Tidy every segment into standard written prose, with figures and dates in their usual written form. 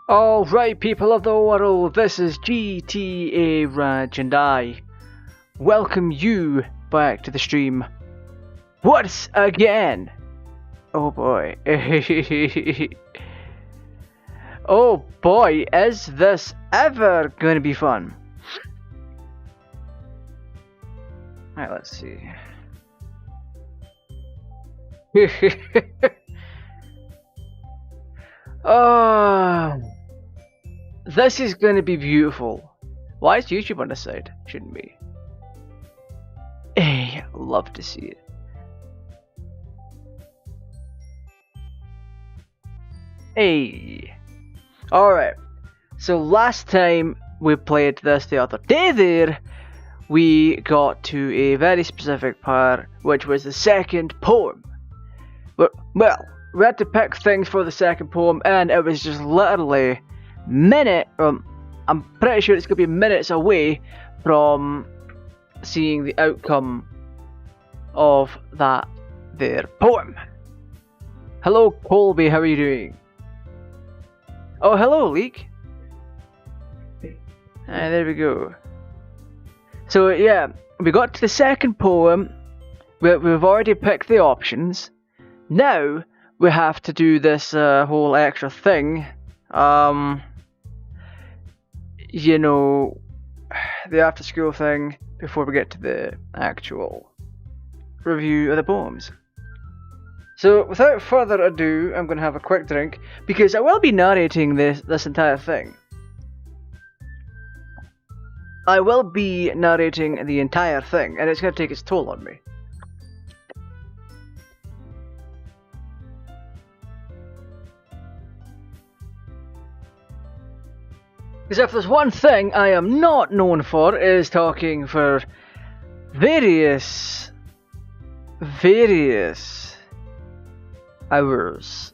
Alright, people of the world, this is GTAraj and I welcome you back to the stream once again. Oh boy. Oh boy, is this ever going to be fun. Alright, let's see. Oh, this is going to be beautiful. Why is YouTube on this side? Shouldn't be. Hey, love to see it. Hey. Alright. So last time we played this the other day there, we got to a very specific part, which was the second poem. Well, we had to pick things for the second poem, and it was just literally I'm pretty sure it's going to be minutes away from seeing the outcome of that there poem. Hello Colby, how are you doing? Oh, hello Leek. There we go. So yeah, we got to the second poem. We've already picked the options. Now we have to do this whole extra thing. You know, the after school thing before we get to the actual review of the poems. So without further ado, I'm going to have a quick drink because I will be narrating this entire thing. I will be narrating the entire thing, and it's going to take its toll on me. Because if there's one thing I am not known for is talking for various hours.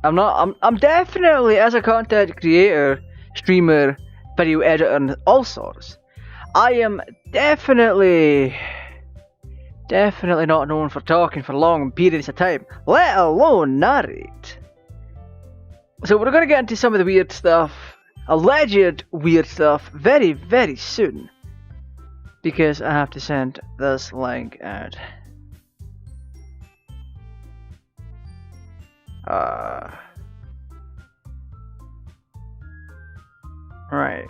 I'm definitely, as a content creator, streamer, video editor and all sorts, I am definitely not known for talking for long periods of time, let alone narrate. So we're going to get into some of the weird stuff, alleged weird stuff, very, very soon. Because I have to send this link out. Right.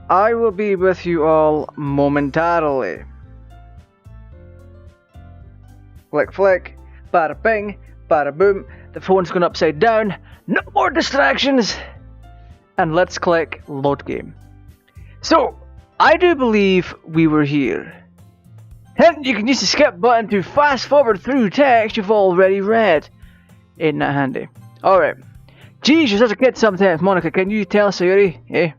I will be with you all momentarily. Flick flick, bada bing, bada boom. The phone's gone upside down. No more distractions! And let's click load game. So, I do believe we were here. Hint, you can use the skip button to fast forward through text you've already read. Ain't that handy? Alright. Geez, you're such a kid sometimes, Monica. Can you tell Sayuri? Eh?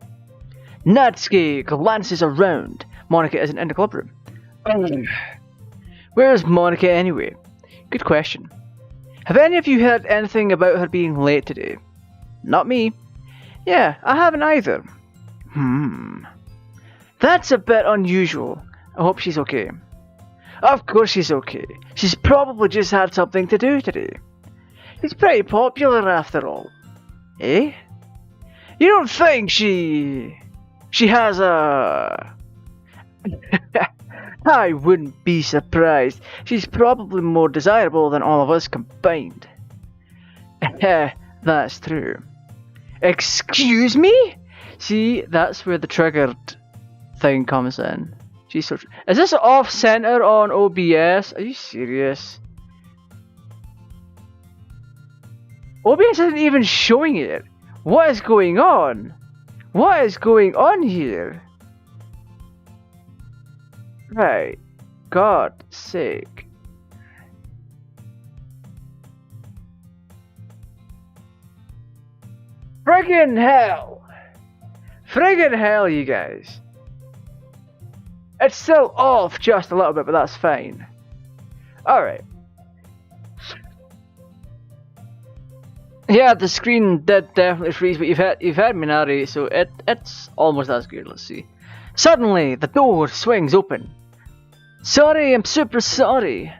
Natsuki glances around. Monica isn't in the club room. Where's Monica anyway? Good question. Have any of you heard anything about her being late today? Not me. Yeah, I haven't either. That's a bit unusual. I hope she's okay. Of course she's okay. She's probably just had something to do today. She's pretty popular after all. Eh? You don't think she has a... I wouldn't be surprised. She's probably more desirable than all of us combined. That's true. Excuse me? See, that's where the triggered thing comes in. She's so... Is this off center on OBS? Are you serious? OBS isn't even showing it. What is going on? What is going on here? Right. God's sake. Friggin' hell. Friggin' hell, you guys. It's still off just a little bit, but that's fine. Alright. Yeah, the screen did definitely freeze, but you've had me narrate, so it's almost as good. Let's see. Suddenly, the door swings open. Sorry, I'm super sorry.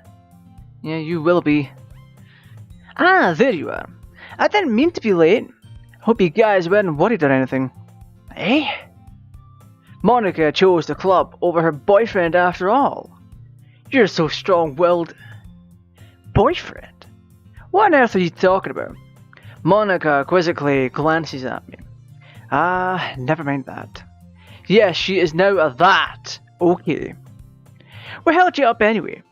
Yeah, you will be. Ah, there you are. I didn't mean to be late. Hope you guys weren't worried or anything. Eh? Monica chose the club over her boyfriend after all. You're so strong-willed. Boyfriend? What on earth are you talking about? Monica quizzically glances at me. Never mind that. Yes, she is now a that. Okay. What held you up anyway?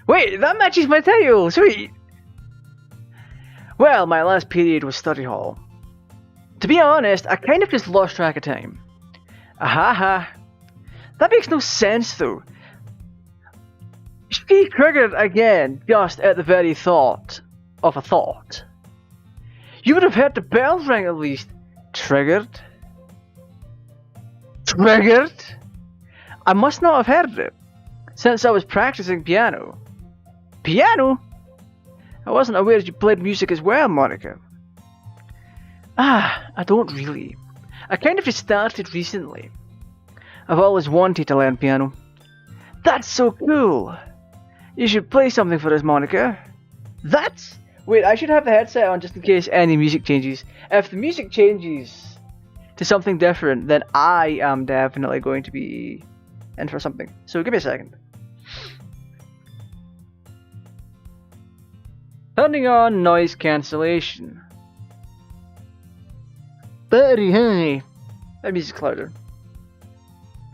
Wait, that matches my title! Sweet! Well, my last period was study hall. To be honest, I kind of just lost track of time. That makes no sense though. She triggered again, just at the very thought of a thought. You would have heard the bell ring at least. Triggered? Triggered? I must not have heard it, since I was practicing piano. Piano? I wasn't aware you played music as well, Monica. I don't really. I kind of just started recently. I've always wanted to learn piano. That's so cool. You should play something for us, Monica. That's... Wait, I should have the headset on just in case any music changes. If the music changes to something different, then I am definitely going to be in for something. So give me a second. Turning on noise cancellation. Very high. That music's louder.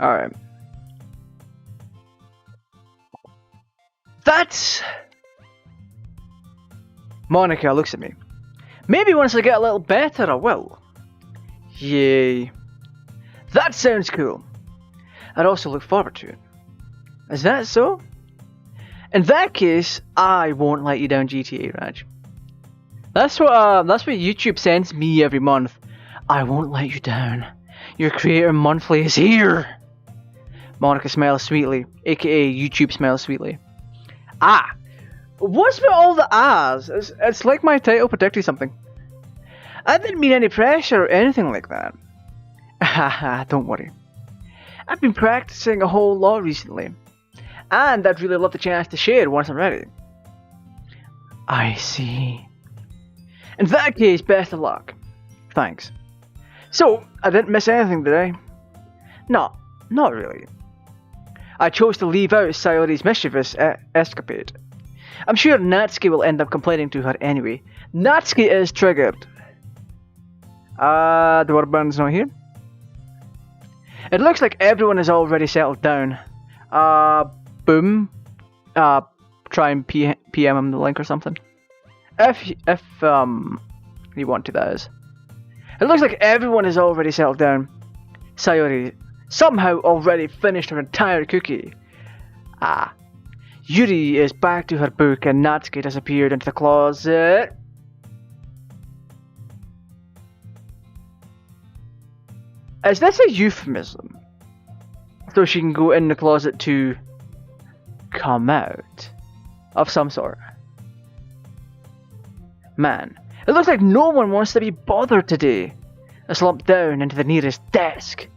Alright. That's... Monica looks at me. Maybe once I get a little better, I will. Yay. That sounds cool. I'd also look forward to it. Is that so? In that case, I won't let you down, GTA Raj. That's what YouTube sends me every month. I won't let you down. Your Creator Monthly is here. Monica smiles sweetly, aka YouTube smiles sweetly. What's with all the ahs? It's like my title predicting something. I didn't mean any pressure or anything like that. Haha, don't worry. I've been practicing a whole lot recently, and I'd really love the chance to share once I'm ready. I see. In that case, best of luck. Thanks. So, I didn't miss anything, did I? No, not really. I chose to leave out Sayori's mischievous escapade. I'm sure Natsuki will end up complaining to her anyway. Natsuki is triggered. The warband's not here. It looks like everyone is already settled down. Boom. Try and PM him the link or something. If you want to, that is. It looks like everyone is already settled down. Sayori somehow already finished her entire cookie. Yuri is back to her book and Natsuki disappeared into the closet. Is this a euphemism? So she can go in the closet to come out of some sort. Man, it looks like no one wants to be bothered today. I slumped down into the nearest desk.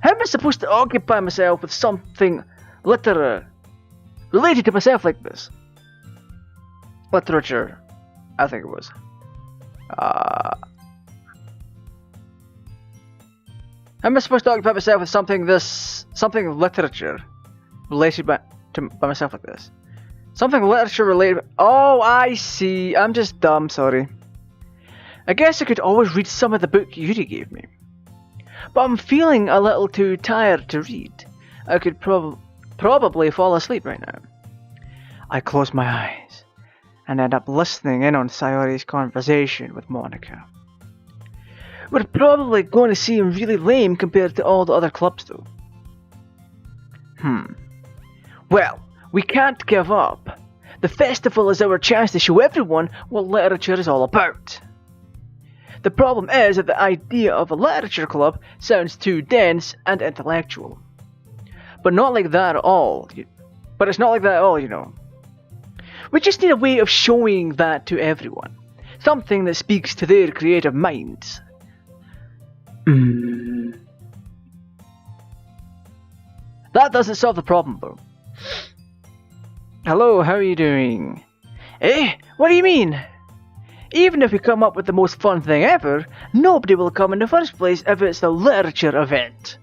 How am I supposed to occupy myself with something related to myself like this? Literature, I think it was. How am I supposed to occupy myself with something literature related by myself like this? Something literature related. Oh, I see. I'm just dumb, sorry. I guess I could always read some of the book Yuri gave me. But I'm feeling a little too tired to read. I could probably fall asleep right now. I close my eyes and end up listening in on Sayori's conversation with Monica. We're probably going to seem really lame compared to all the other clubs though. Well, we can't give up. The festival is our chance to show everyone what literature is all about. The problem is that the idea of a literature club sounds too dense and intellectual. But not like that at all. But it's not like that at all, you know. We just need a way of showing that to everyone. Something that speaks to their creative minds. That doesn't solve the problem though. Hello, how are you doing? Eh? What do you mean? Even if we come up with the most fun thing ever, nobody will come in the first place if it's a literature event.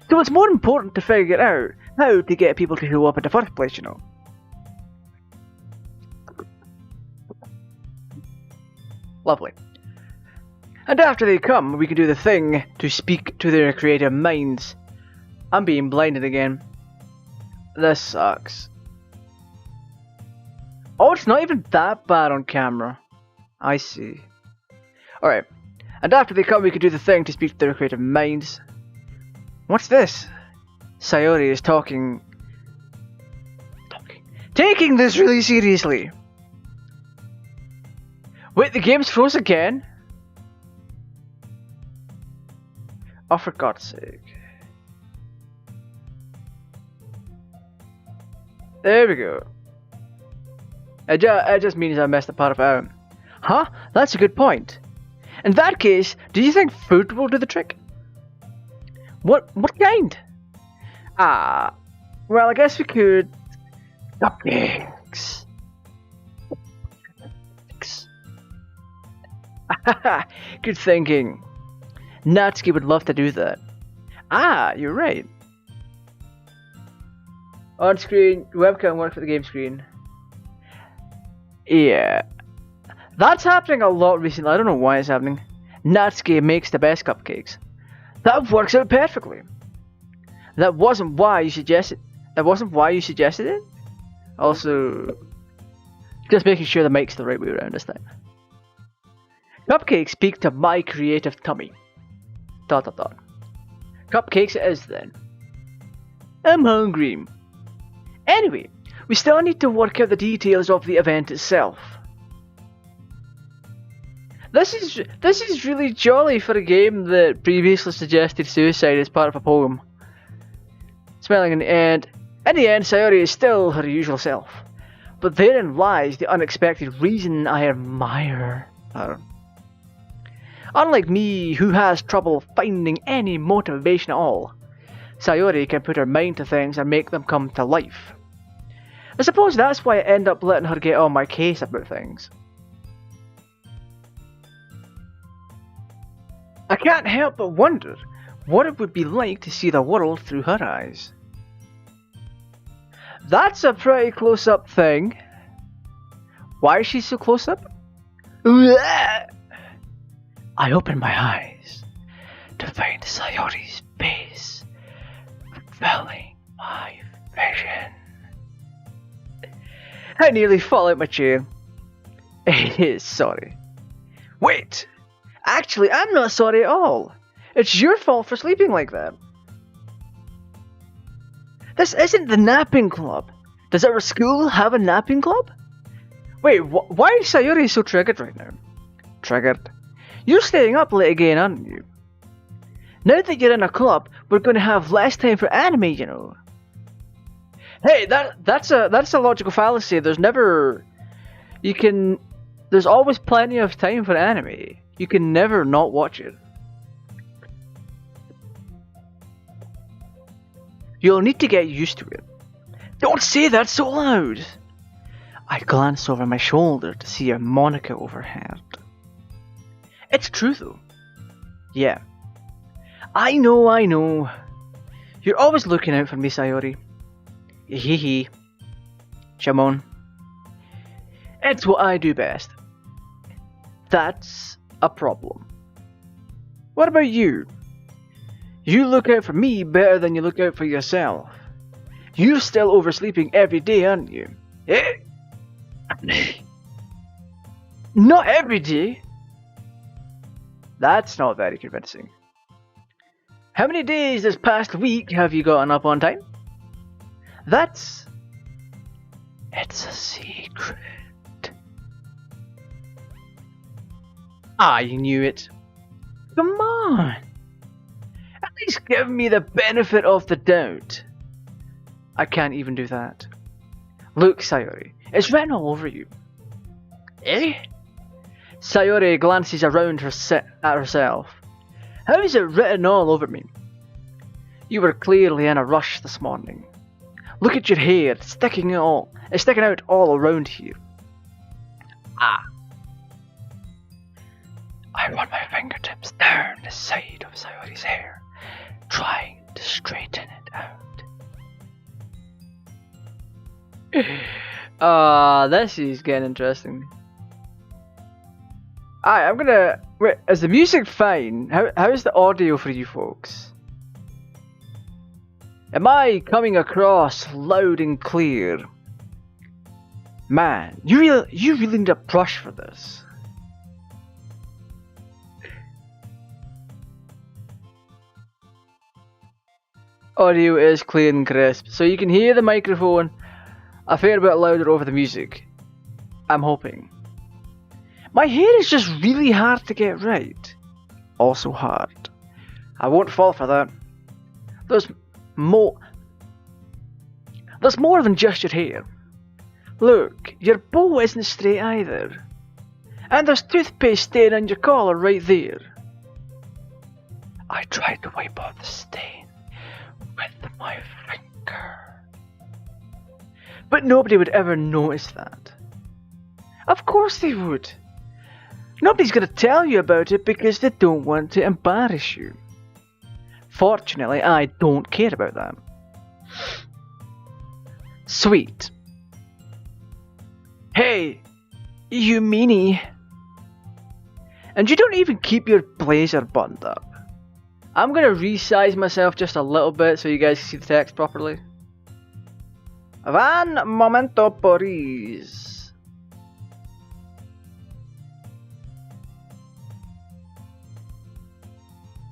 So it's more important to figure out how to get people to show up in the first place, you know. Lovely. And after they come, we can do the thing to speak to their creative minds. I'm being blinded again. This sucks. Oh, it's not even that bad on camera. I see. Alright. And after they come, we can do the thing to speak to their creative minds. What's this? Sayori is talking. Taking this really seriously. Wait, the game's froze again? Oh, for God's sake. There we go. It just means I messed the part out. Huh? That's a good point. In that case, do you think food will do the trick? What kind? Well, I guess we could... Cupcakes. Good thinking. Natsuki would love to do that. You're right. On screen, webcam work for the game screen. Yeah. That's happening a lot recently. I don't know why it's happening. Natsuki makes the best cupcakes. That works out perfectly. That wasn't why you suggested it? Also, just making sure the mic's the right way around this time. Cupcakes speak to my creative tummy. ... Cupcakes it is then. I'm hungry. Anyway, we still need to work out the details of the event itself. This is really jolly for a game that previously suggested suicide as part of a poem. Smelling in the end, Sayori is still her usual self. But therein lies the unexpected reason I admire her. Unlike me, who has trouble finding any motivation at all, Sayori can put her mind to things and make them come to life. I suppose that's why I end up letting her get on my case about things. I can't help but wonder what it would be like to see the world through her eyes. That's a pretty close-up thing. Why is she so close-up? I open my eyes to find Sayori's face filling my vision. I nearly fall out my chair. Sorry. Wait! Actually, I'm not sorry at all. It's your fault for sleeping like that. This isn't the napping club. Does our school have a napping club? Wait, why is Sayori so triggered right now? Triggered? You're staying up late again, aren't you? Now that you're in a club, we're going to have less time for anime, you know. Hey, that's a logical fallacy. There's always plenty of time for anime. You can never not watch it. You'll need to get used to it. Don't say that so loud! I glance over my shoulder to see a Monica overhead. It's true though. Yeah. I know. You're always looking out for me, Sayori. Hehe. Shamon. It's what I do best. That's a problem. What about you? You look out for me better than you look out for yourself. You're still oversleeping every day, aren't you? Eh? Not every day. That's not very convincing. How many days this past week have you gotten up on time? It's a secret. I knew it. Come on. At least give me the benefit of the doubt. I can't even do that. Look, Sayori, it's written all over you. Eh? Sayori glances around at herself. How is it written all over me? You were clearly in a rush this morning. Look at your hair, it's sticking out all around here. Ah. I run my fingertips down the side of Sayori's hair, trying to straighten it out. This is getting interesting. Alright, I'm gonna... Wait, is the music fine? How's the audio for you folks? Am I coming across loud and clear? Man, you really need a brush for this. Audio is clear and crisp, so you can hear the microphone a fair bit louder over the music. I'm hoping. My hair is just really hard to get right. Also hard. I won't fall for that. There's more than just your hair. Look, your bow isn't straight either. And there's toothpaste stain on your collar right there. I tried to wipe off the stain with my finger. But nobody would ever notice that. Of course they would. Nobody's going to tell you about it because they don't want to embarrass you. Fortunately, I don't care about that. Sweet. Hey, you meanie. And you don't even keep your blazer buttoned up. I'm going to resize myself just a little bit so you guys can see the text properly. Van momento poris.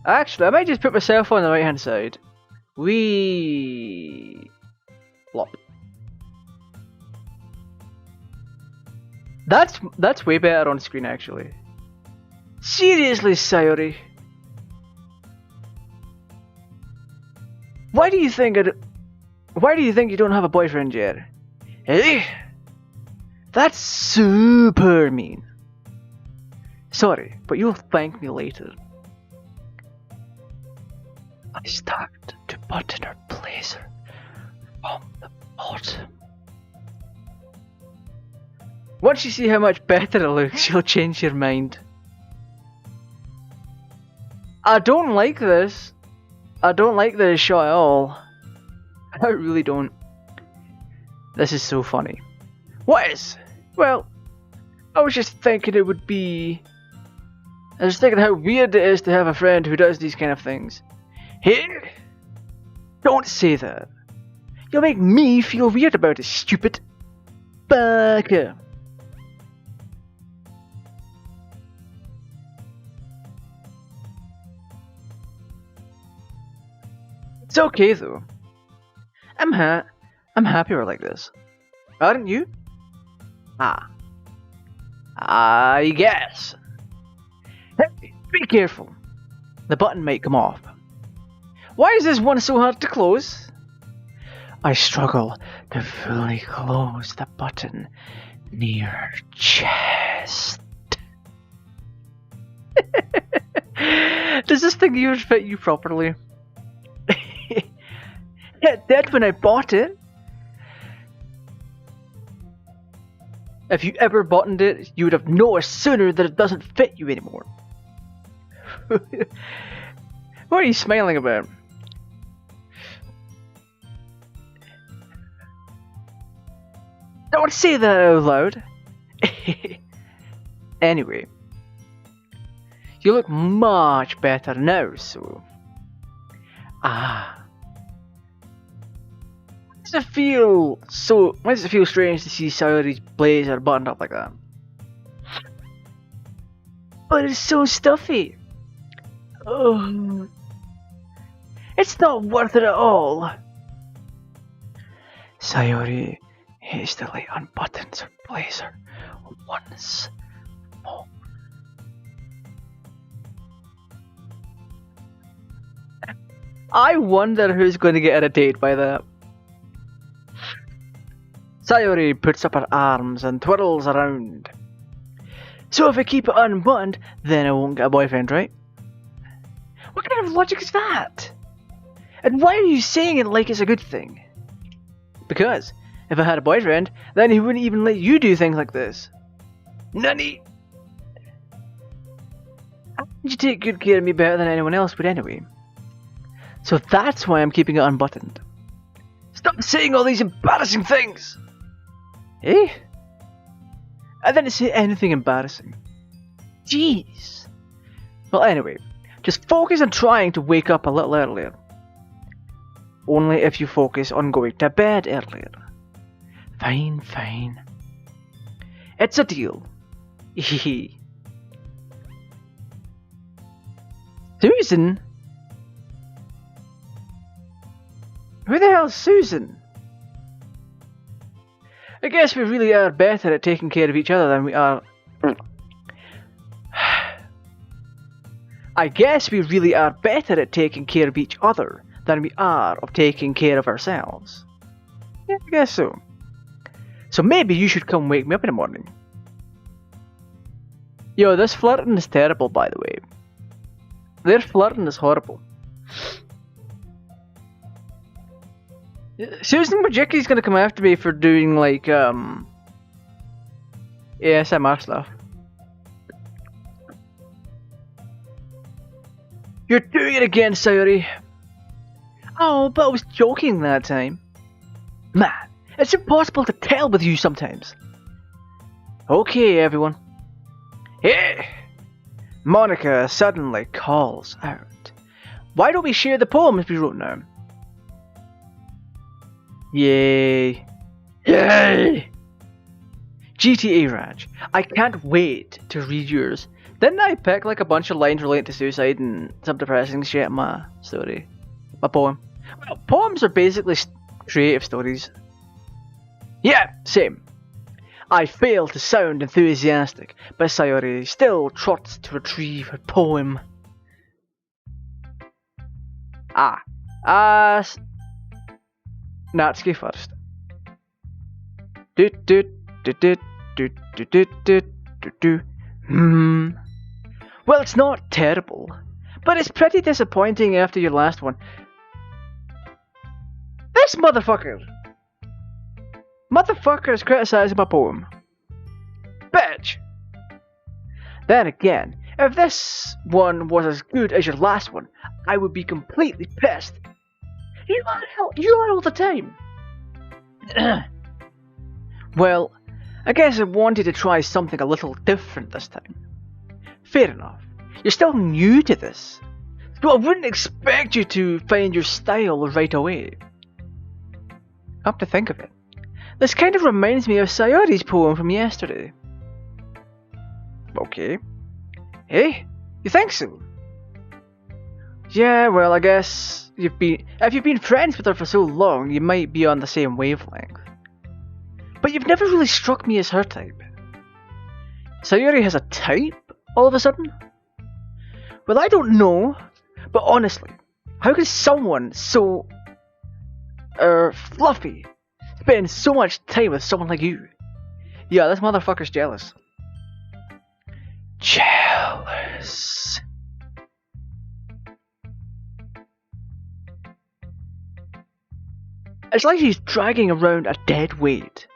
Actually, I might just put myself on the right hand side. Wee. Flop. That's way better on screen actually. Seriously, Sayori. Why do you think you don't have a boyfriend yet? Eh? That's super mean. Sorry, but you'll thank me later. I started to button her blazer from the bottom. Once you see how much better it looks, you'll change your mind. I don't like this. I don't like this shot at all. I really don't. This is so funny. What is? Well, I was just thinking it would be... I was thinking how weird it is to have a friend who does these kind of things. Hey! Don't say that. You'll make me feel weird about it, stupid bugger. It's okay though. I'm happy we're like this. Aren't you? I guess. Hey, be careful. The button might come off. Why is this one so hard to close? I struggle to fully close the button near her chest. Does this thing even fit you properly? It did when I bought it. If you ever buttoned it, you would have noticed sooner that it doesn't fit you anymore. What are you smiling about? Don't say that out loud. Anyway, you look much better now, so... Why does it feel strange to see Sayori's blazer buttoned up like that? But it's so stuffy. Oh, it's not worth it at all. Sayori hastily unbuttons her blazer once more. I wonder who's going to get a date by that. Sayori puts up her arms and twirls around. So if I keep it unbuttoned, then I won't get a boyfriend, right? What kind of logic is that? And why are you saying it like it's a good thing? Because if I had a boyfriend, then he wouldn't even let you do things like this. Nunny! You take good care of me better than anyone else would anyway. So that's why I'm keeping it unbuttoned. Stop saying all these embarrassing things! Eh? I didn't say anything embarrassing. Jeez. Well, anyway, just focus on trying to wake up a little earlier. Only if you focus on going to bed earlier. Fine, fine. It's a deal. Hehe. Susan? Who the hell's Susan? I guess we really are better at taking care of each other than we are... I guess we really are better at taking care of each other than we are of taking care of ourselves. Yeah, I guess so. So maybe you should come wake me up in the morning. Yo, this flirting is terrible, by the way. Their flirting is horrible. Susan Majicki's gonna come after me for doing like ASMR stuff. You're doing it again, Sayori. Oh, but I was joking that time. Man, it's impossible to tell with you sometimes. Okay, everyone. Hey! Monica suddenly calls out. Why don't we share the poems we wrote now? Yay! Yay! GTAraj, I can't wait to read yours. Didn't I pick like a bunch of lines related to suicide and some depressing shit in my story? My poem. Well, poems are basically creative stories. Yeah, same. I fail to sound enthusiastic, but Sayori still trots to retrieve her poem. Natsuki first. Well, it's not terrible, but it's pretty disappointing after your last one. This motherfucker! Motherfucker is criticizing my poem. Bitch! Then again, if this one was as good as your last one, I would be completely pissed. You are all the time. Well, I guess I wanted to try something a little different this time. Fair enough. You're still new to this, so I wouldn't expect you to find your style right away. Come to think of it, this kind of reminds me of Sayori's poem from yesterday. Okay. Hey, you think so? Yeah, well, I guess if you've been friends with her for so long, you might be on the same wavelength. But you've never really struck me as her type. Sayori has a type, all of a sudden? Well, I don't know, but honestly, how can someone so... fluffy spend so much time with someone like you? Yeah, this motherfucker's jealous. Jealous. It's like he's dragging around a dead weight.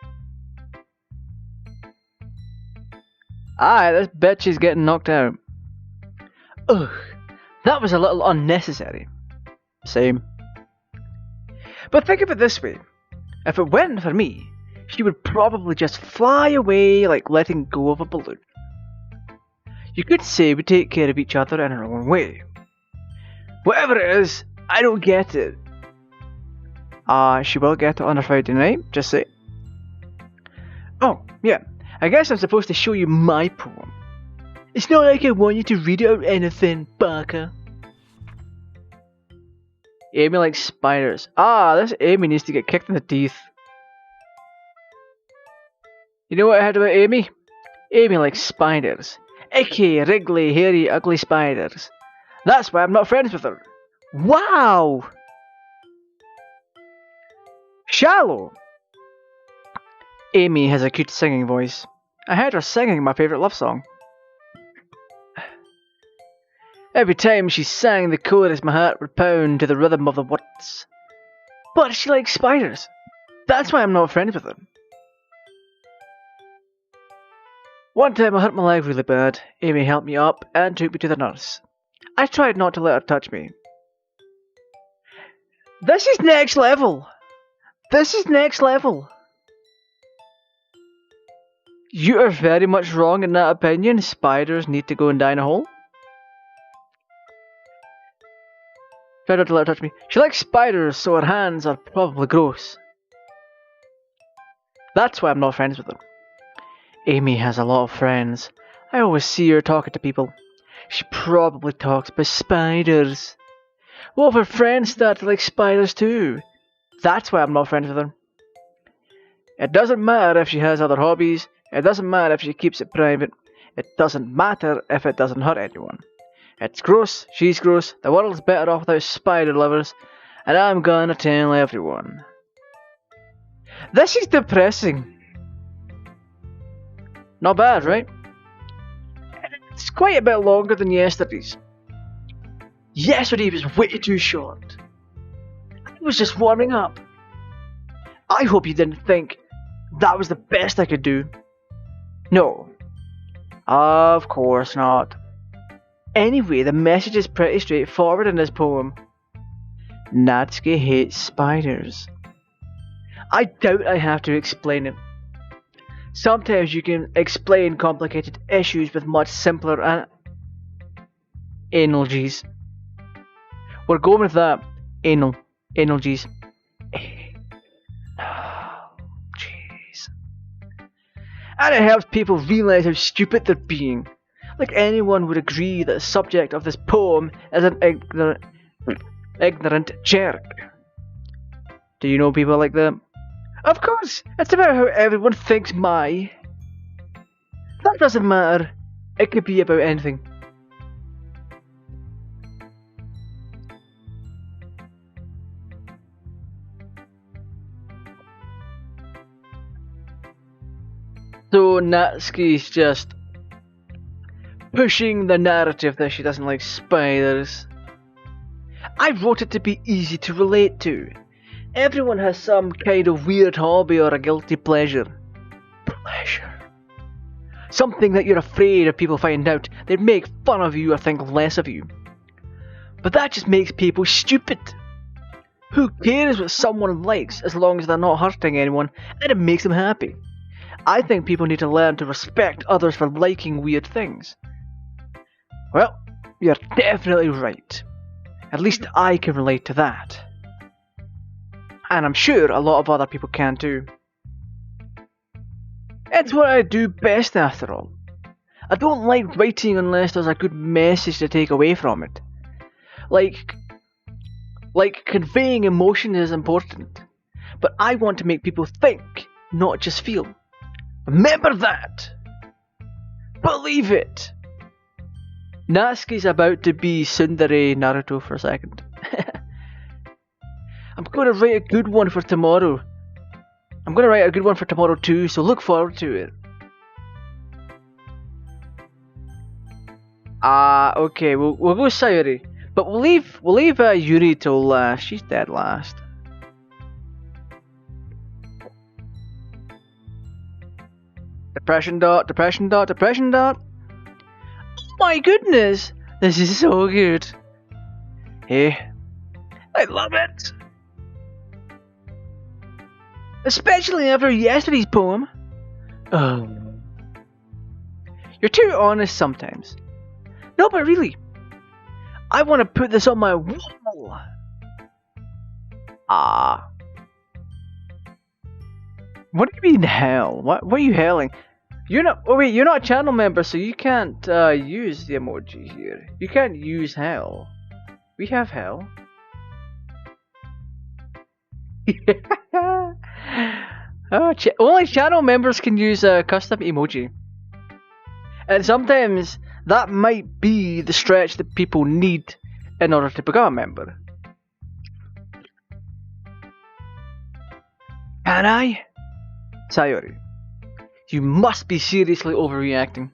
Aye, this bitch is getting knocked out. Ugh, that was a little unnecessary. Same. But think of it this way. If it weren't for me, she would probably just fly away like letting go of a balloon. You could say we take care of each other in our own way. Whatever it is, I don't get it. She will get it on a Friday night, just say. Oh, yeah, I guess I'm supposed to show you my poem. It's not like I want you to read it or anything, baka. Amy likes spiders. This Amy needs to get kicked in the teeth. You know what I heard about Amy? Amy likes spiders. Icky, wriggly, hairy, ugly spiders. That's why I'm not friends with her. Wow! Shallow! Amy has a cute singing voice. I heard her singing my favourite love song. Every time she sang the chorus, my heart would pound to the rhythm of the words. But she likes spiders. That's why I'm not friends with her. One time I hurt my leg really bad. Amy helped me up and took me to the nurse. I tried not to let her touch me. This is next level! This is next level! You are very much wrong in that opinion. Spiders need to go and die in a hole. Try not to let her touch me. She likes spiders, so her hands are probably gross. That's why I'm not friends with her. Amy has a lot of friends. I always see her talking to people. She probably talks about spiders. What if her friends start to like spiders too? That's why I'm not friends with her. It doesn't matter if she has other hobbies. It doesn't matter if she keeps it private. It doesn't matter if it doesn't hurt anyone. It's gross, she's gross, the world's better off without spider lovers, and I'm gonna tell everyone. This is depressing. Not bad, right? It's quite a bit longer than yesterday's. Yesterday was way too short. I was just warming up. I hope you didn't think that was the best I could do. No. Of course not. Anyway, the message is pretty straightforward in this poem. Natsuki hates spiders. I doubt I have to explain it. Sometimes you can explain complicated issues with much simpler analogies. We're going with that. Analogies. Jeez. And it helps people realise how stupid they're being. Like anyone would agree that the subject of this poem is an ignorant jerk. Do you know people like that? Of course, it's about how everyone thinks my. That doesn't matter. It could be about anything. So Natsuki's just pushing the narrative that she doesn't like spiders. I wrote it to be easy to relate to. Everyone has some kind of weird hobby or a guilty pleasure. Something that you're afraid if people find out. They'd make fun of you or think less of you. But that just makes people stupid. Who cares what someone likes as long as they're not hurting anyone and it makes them happy? I think people need to learn to respect others for liking weird things. Well, you're definitely right. At least I can relate to that. And I'm sure a lot of other people can too. It's what I do best after all. I don't like writing unless there's a good message to take away from it. Like conveying emotion is important. But I want to make people think, not just feel. Remember that! Believe it! Natsuki's about to be Tsundere Naruto for a second. I'm going to write a good one for tomorrow. I'm going to write a good one for tomorrow too, so look forward to it. Okay, we'll go Sayori. But we'll leave Yuri till last. She's dead last. Depression dot. Oh my goodness! This is so good. Hey, I love it! Especially after yesterday's poem. You're too honest sometimes. No, but really, I want to put this on my wall. What do you mean hell? What are you helling? You're not. Oh wait, you're not a channel member, so you can't use the emoji here. You can't use hell. We have hell. Only channel members can use a custom emoji. And sometimes that might be the stretch that people need in order to become a member. Can I? Sayori, you must be seriously overreacting.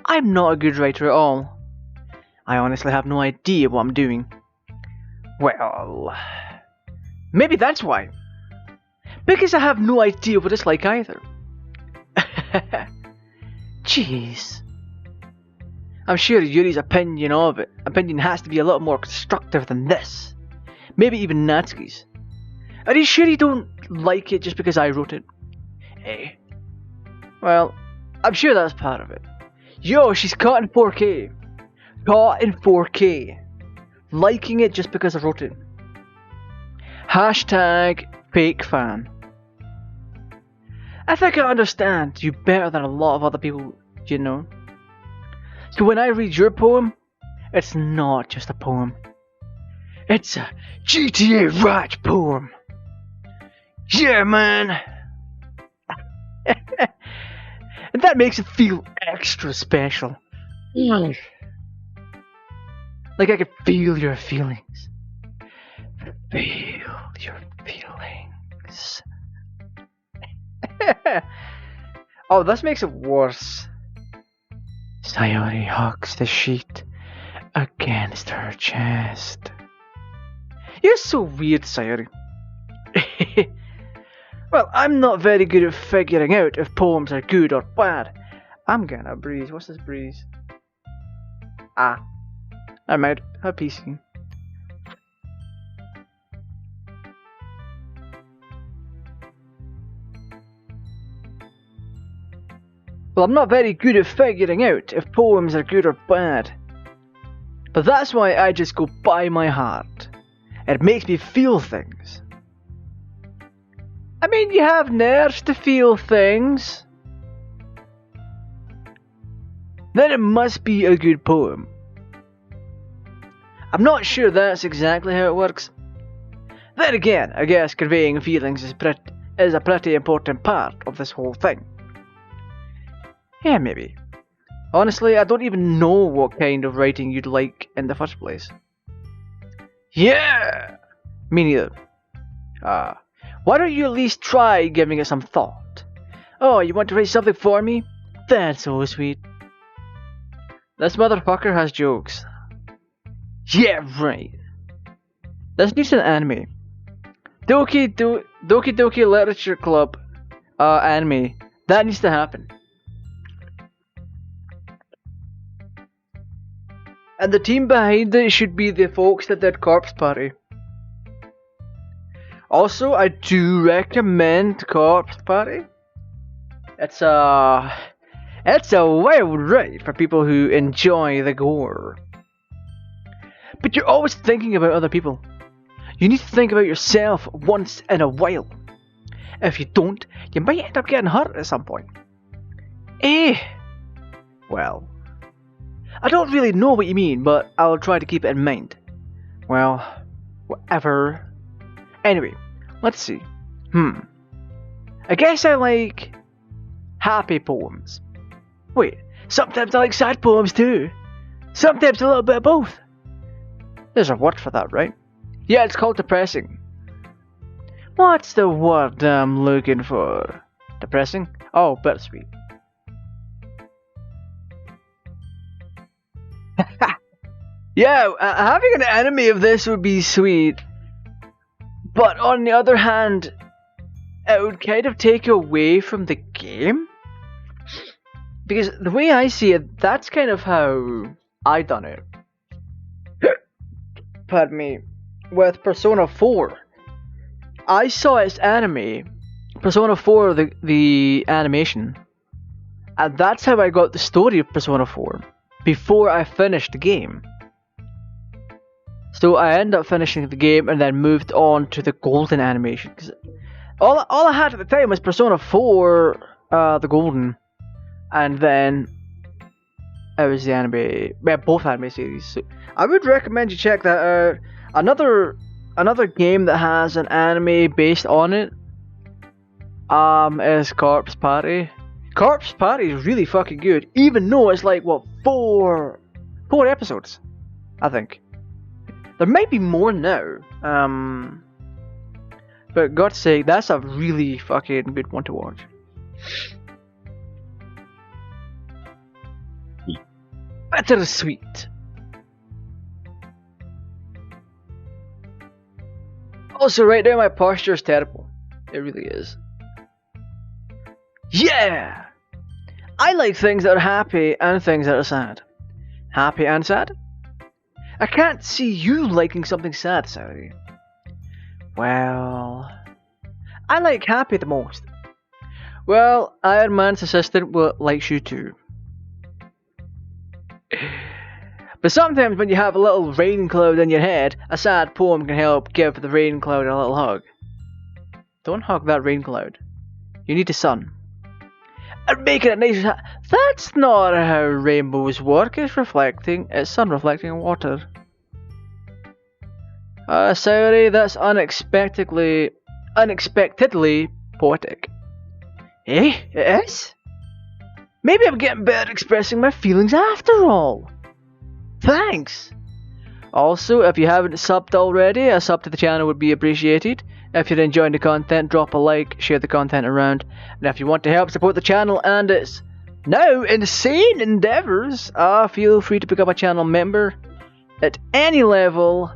I'm not a good writer at all. I honestly have no idea what I'm doing. Well, maybe that's why. Because I have no idea what it's like either. Jeez. I'm sure Yuri's opinion has to be a lot more constructive than this. Maybe even Natsuki's. Are you sure you don't like it just because I wrote it? Eh. Well, I'm sure that's part of it. Yo, she's caught in 4K. Caught in 4K. Liking it just because I wrote it. Hashtag fake fan. I think I understand you better than a lot of other people, you know. So when I read your poem, it's not just a poem. It's a GTA Raj poem. Yeah, man. And that makes it feel extra special. Like I can feel your feelings. Feel your feelings. Oh, this makes it worse. Sayori hugs the sheet against her chest. You're so weird, Sayori. Well, I'm not very good at figuring out if poems are good or bad. I'm getting a breeze. What's this breeze? Ah. I'm out. Have PC. Well, I'm not very good at figuring out if poems are good or bad. But that's why I just go by my heart. It makes me feel things. I mean, you have nerves to feel things. Then it must be a good poem. I'm not sure that's exactly how it works. Then again, I guess conveying feelings is a pretty important part of this whole thing. Yeah, maybe. Honestly, I don't even know what kind of writing you'd like in the first place. Yeah! Me neither. Why don't you at least try giving it some thought? Oh, you want to write something for me? That's so sweet. This motherfucker has jokes. Yeah, right. This needs an anime. Doki Doki Literature Club anime. That needs to happen. And the team behind it should be the folks that did Corpse Party. Also, I do recommend Corpse Party. It's a wild ride for people who enjoy the gore. But you're always thinking about other people. You need to think about yourself once in a while. If you don't, you might end up getting hurt at some point. Well, I don't really know what you mean, but I'll try to keep it in mind. Well, whatever. Anyway, let's see. I guess I like happy poems. Wait, sometimes I like sad poems too. Sometimes a little bit of both. There's a word for that, right? Yeah, it's called depressing. What's the word I'm looking for? Depressing? Oh, bittersweet. Yeah, having an anime of this would be sweet. But on the other hand, it would kind of take away from the game. Because the way I see it, that's kind of how I done it. Pardon me. With Persona 4. I saw its anime, Persona 4, the animation. And that's how I got the story of Persona 4. Before I finished the game. So I ended up finishing the game and then moved on to the golden animation. Cause all I had at the time was Persona 4, the golden. And then it was the anime, both anime series. So I would recommend you check that out. Another game that has an anime based on it is Corpse Party. Corpse Party is really fucking good, even though it's like what, four episodes, I think. There might be more now. But God's sake, that's a really fucking good one to watch. Bittersweet. Also, right now my posture is terrible. It really is. Yeah! I like things that are happy and things that are sad. Happy and sad? I can't see you liking something sad, Saudi. Well, I like happy the most. Well, Iron Man's assistant likes you too. But sometimes when you have a little rain cloud in your head, a sad poem can help give the rain cloud a little hug. Don't hug that rain cloud. You need the sun. And making it nice. That's not how rainbows work. It's sun reflecting water. Sorry, that's unexpectedly poetic. Eh? It is? Maybe I'm getting better at expressing my feelings after all. Thanks! Also, if you haven't subbed already, a sub to the channel would be appreciated. If you're enjoying the content, drop a like, share the content around. And if you want to help support the channel and its now insane endeavours, feel free to become a channel member at any level.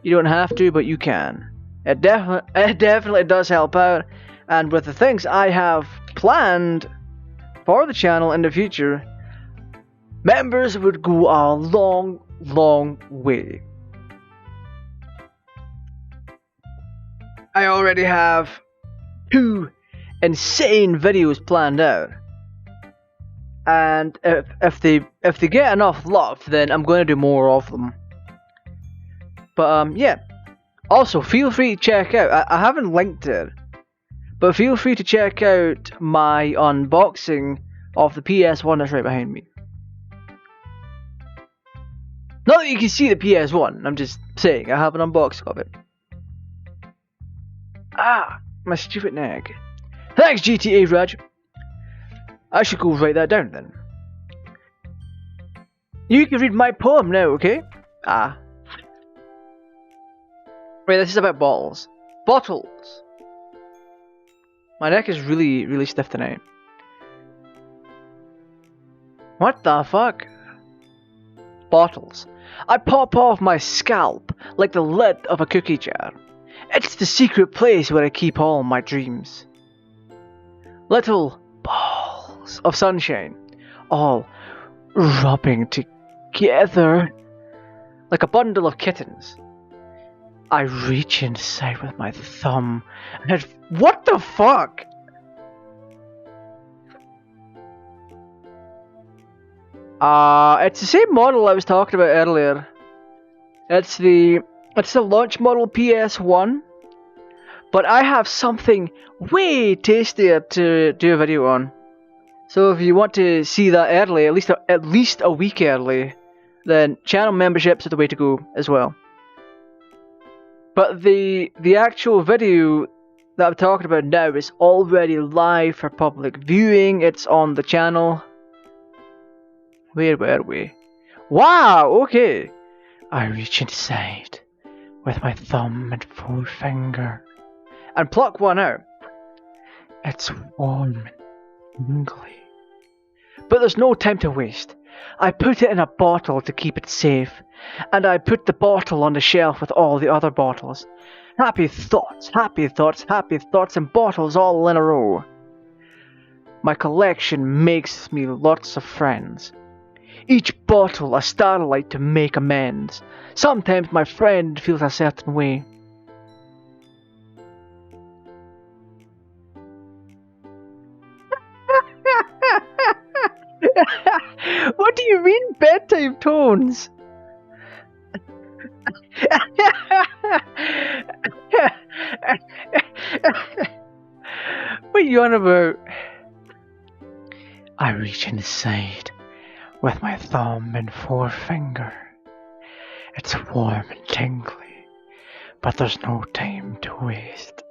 You don't have to, but you can. It definitely does help out. And with the things I have planned for the channel in the future, members would go a long, long way. I already have 2 insane videos planned out. And if they get enough love, then I'm going to do more of them. But yeah. Also, feel free to check out, I haven't linked it, but feel free to check out my unboxing of the PS1 that's right behind me. Not that you can see the PS1, I'm just saying, I have an unboxing of it. My stupid neck. Thanks, GTAraj. I should go write that down then. You can read my poem now, okay? Wait, this is about bottles. Bottles! My neck is really, really stiff tonight. What the fuck? Bottles. I pop off my scalp like the lid of a cookie jar. It's the secret place where I keep all my dreams. Little balls of sunshine, all rubbing together like a bundle of kittens. I reach inside with my thumb and what the fuck? It's the same model I was talking about earlier. It's the launch model PS1, but I have something way tastier to do a video on. So if you want to see that early, at least a week early, then channel memberships are the way to go as well. But the actual video that I'm talking about now is already live for public viewing. It's on the channel. Where were we? Wow, okay. I reach inside with my thumb and forefinger and pluck one out. It's warm and tingly. But there's no time to waste. I put it in a bottle to keep it safe, and I put the bottle on the shelf with all the other bottles. Happy thoughts, happy thoughts, happy thoughts, and bottles all in a row. My collection makes me lots of friends. Each bottle a starlight to make amends. Sometimes my friend feels a certain way. What do you mean bedtime tones? What are you on about? I reach inside with my thumb and forefinger. It's warm and tingly, but there's no time to waste.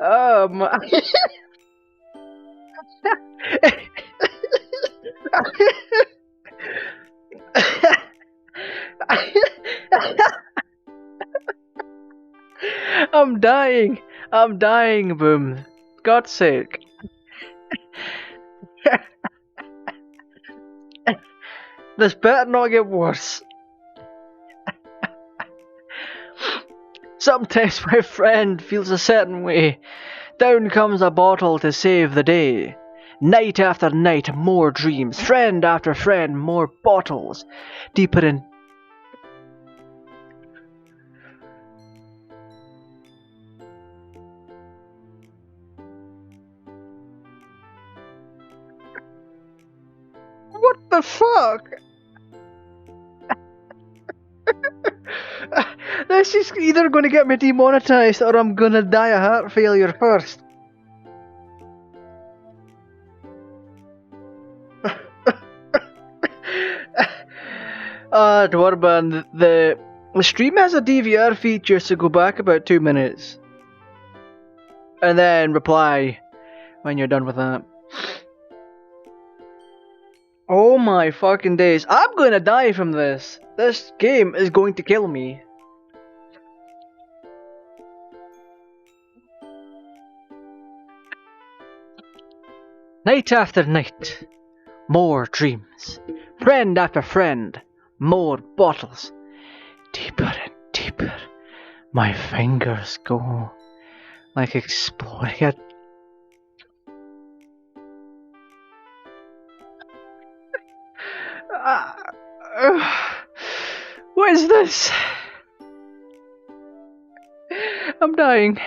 Oh my. I'm dying, Boom. God's sake. This better not get worse. Sometimes my friend feels a certain way. Down comes a bottle to save the day. Night after night, more dreams. Friend after friend, more bottles. Deeper in. What the fuck? This is either going to get me demonetized or I'm going to die a heart failure first. Dwarban, the stream has a DVR feature, so go back about 2 minutes. And then reply when you're done with that. Oh my fucking days. I'm gonna die from this. This game is going to kill me. Night after night, more dreams. Friend after friend, more bottles. Deeper and deeper, my fingers go, like exploring it. What is this? I'm dying.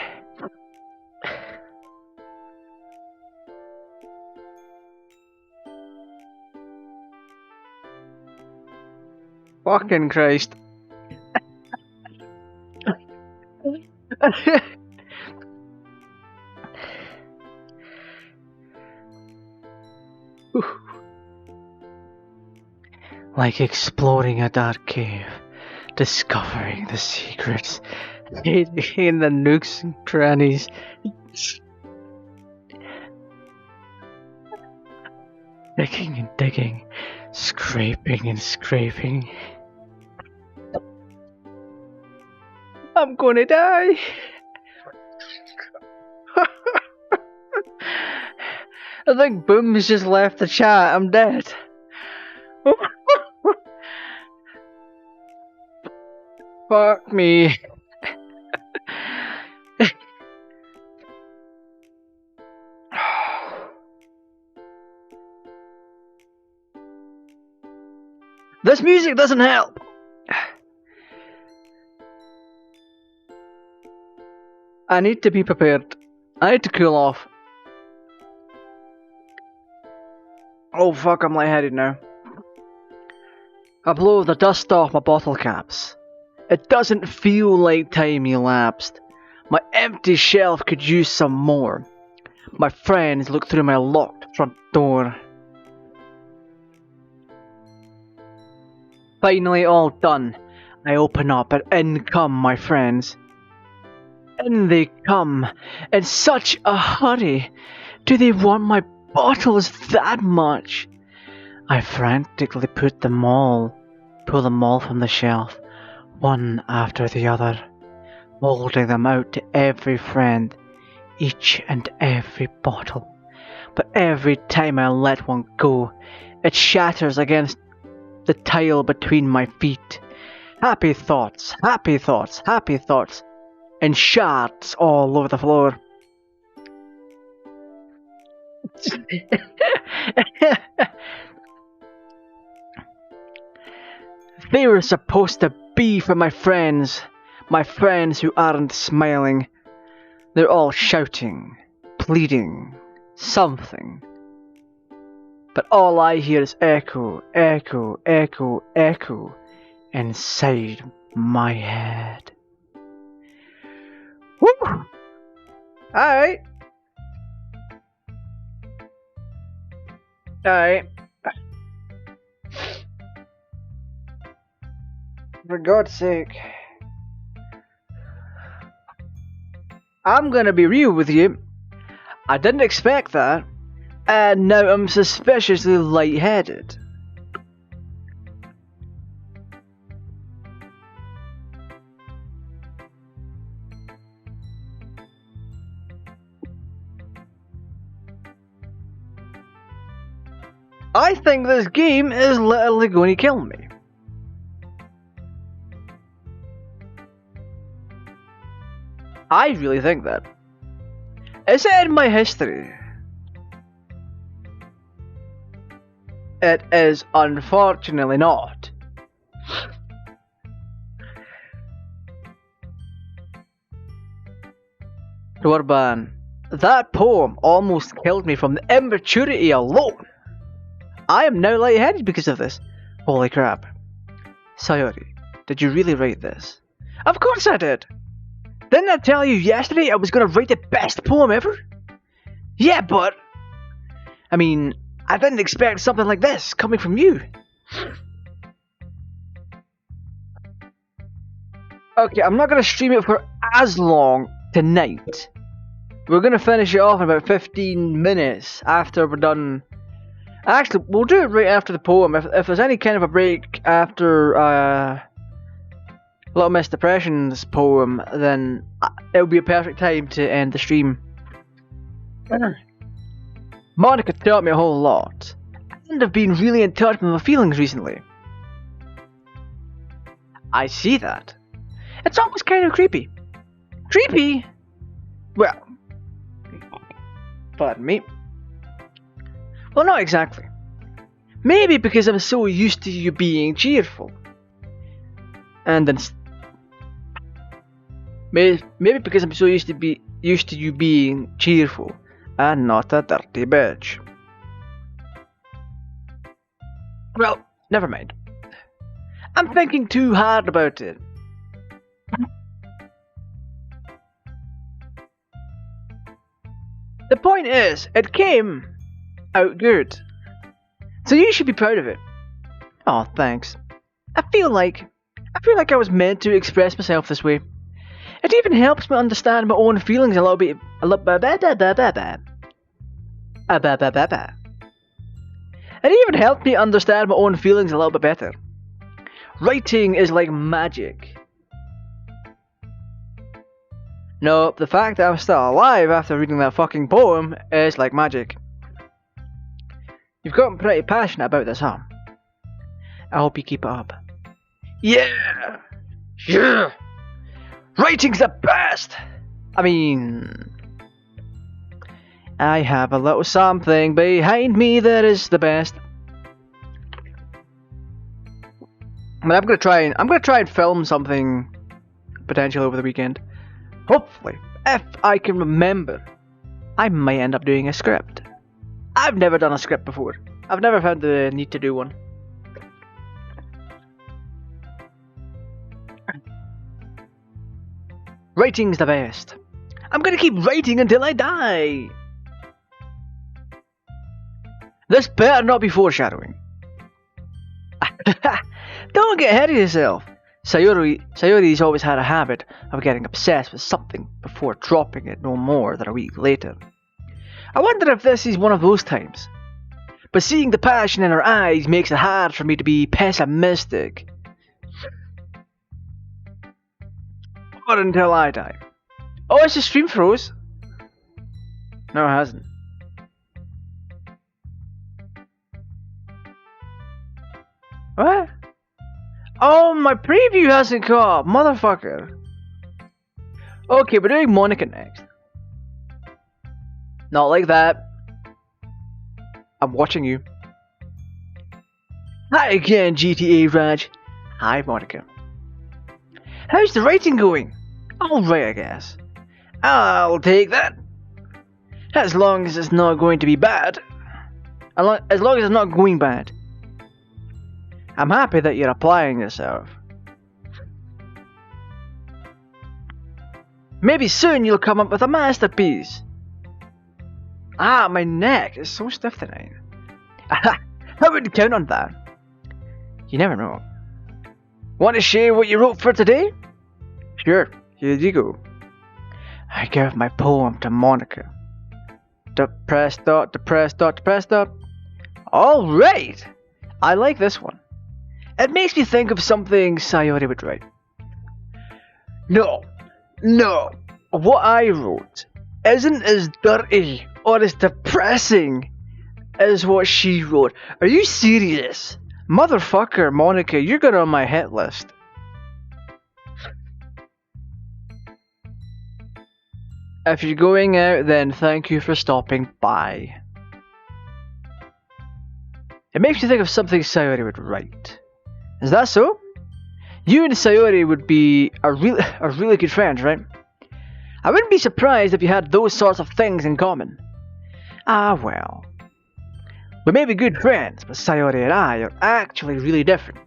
Fucking Christ. Like exploring a dark cave, discovering the secrets in the nooks and crannies. Digging and digging, scraping and scraping. I'm gonna die. I think Boom's just left the chat. I'm dead. Fuck me. This music doesn't help. I need to be prepared. I need to cool off. Oh fuck, I'm lightheaded now. I blow the dust off my bottle caps. It doesn't feel like time elapsed. My empty shelf could use some more. My friends look through my locked front door. Finally all done. I open up and in come my friends. In they come, in such a hurry. Do they want my bottles that much? I frantically pull them all from the shelf, one after the other, holding them out to every friend, each and every bottle. But every time I let one go, it shatters against the tile between my feet. Happy thoughts, happy thoughts, happy thoughts, and shards all over the floor. They were supposed to be for my friends who aren't smiling. They're all shouting, pleading, something. But all I hear is echo, echo, echo, echo inside my head. Woo! Alright. Alright. For God's sake. I'm gonna be real with you. I didn't expect that. And now I'm suspiciously lightheaded. I think this game is literally going to kill me. I really think that. Is it in my history? It is unfortunately not. Orban, that poem almost killed me from the immaturity alone. I am now lightheaded because of this. Holy crap. Sayori, did you really write this? Of course I did. Didn't I tell you yesterday I was going to write the best poem ever? Yeah, but... I mean, I didn't expect something like this coming from you. Okay, I'm not going to stream it for as long tonight. We're going to finish it off in about 15 minutes after we're done. Actually, we'll do it right after the poem. If there's any kind of a break after Little Miss Depression's poem, then it would be a perfect time to end the stream. Monica taught me a whole lot, and I've been really in touch with my feelings recently. I see that. It's almost kind of creepy. Creepy? Well, pardon me. Well, not exactly. Maybe because I'm so used to you being cheerful. And then... Maybe because I'm so used to you being cheerful and not a dirty bitch. Well, never mind. I'm thinking too hard about it. The point is, it came out good. So you should be proud of it. Oh, thanks. I feel like I was meant to express myself this way. It even helps me understand my own feelings a little bit. It even helped me understand my own feelings a little bit better. Writing is like magic. No, the fact that I'm still alive after reading that fucking poem is like magic. You've gotten pretty passionate about this, huh? I hope you keep it up. Yeah! Yeah! Writing's the best! I mean... I have a little something behind me that is the best. But I'm gonna try and film something potentially over the weekend. Hopefully, if I can remember, I might end up doing a script. I've never done a script before. I've never found the need to do one. Writing's the best. I'm gonna keep writing until I die. This better not be foreshadowing. Don't get ahead of yourself. Sayori's always had a habit of getting obsessed with something before dropping it no more than a week later. I wonder if this is one of those times. But seeing the passion in her eyes makes it hard for me to be pessimistic. Or until I die. Oh, it's the stream froze. No, it hasn't. What? Oh, my preview hasn't come up, motherfucker. Okay, we're doing Monica next. Not like that. I'm watching you. Hi again, GTAraj. Hi, Monica. How's the writing going? Alright, I guess. I'll take that. As long as it's not going to be bad. As long as it's not going bad. I'm happy that you're applying yourself. Maybe soon you'll come up with a masterpiece. Ah, my neck is so stiff tonight. I wouldn't count on that. You never know. Want to share what you wrote for today? Sure, here you go. I gave my poem to Monica. Depressed. Alright! I like this one. It makes me think of something Sayori would write. No. What I wrote isn't as dirty or as depressing as what she wrote. Are you serious? Motherfucker, Monica, you're going on my hit list. If you're going out, then thank you for stopping by. It makes me think of something Sayori would write. Is that so? You and Sayori would be a really good friends, right? I wouldn't be surprised if you had those sorts of things in common. Ah, well. We may be good friends, but Sayori and I are actually really different.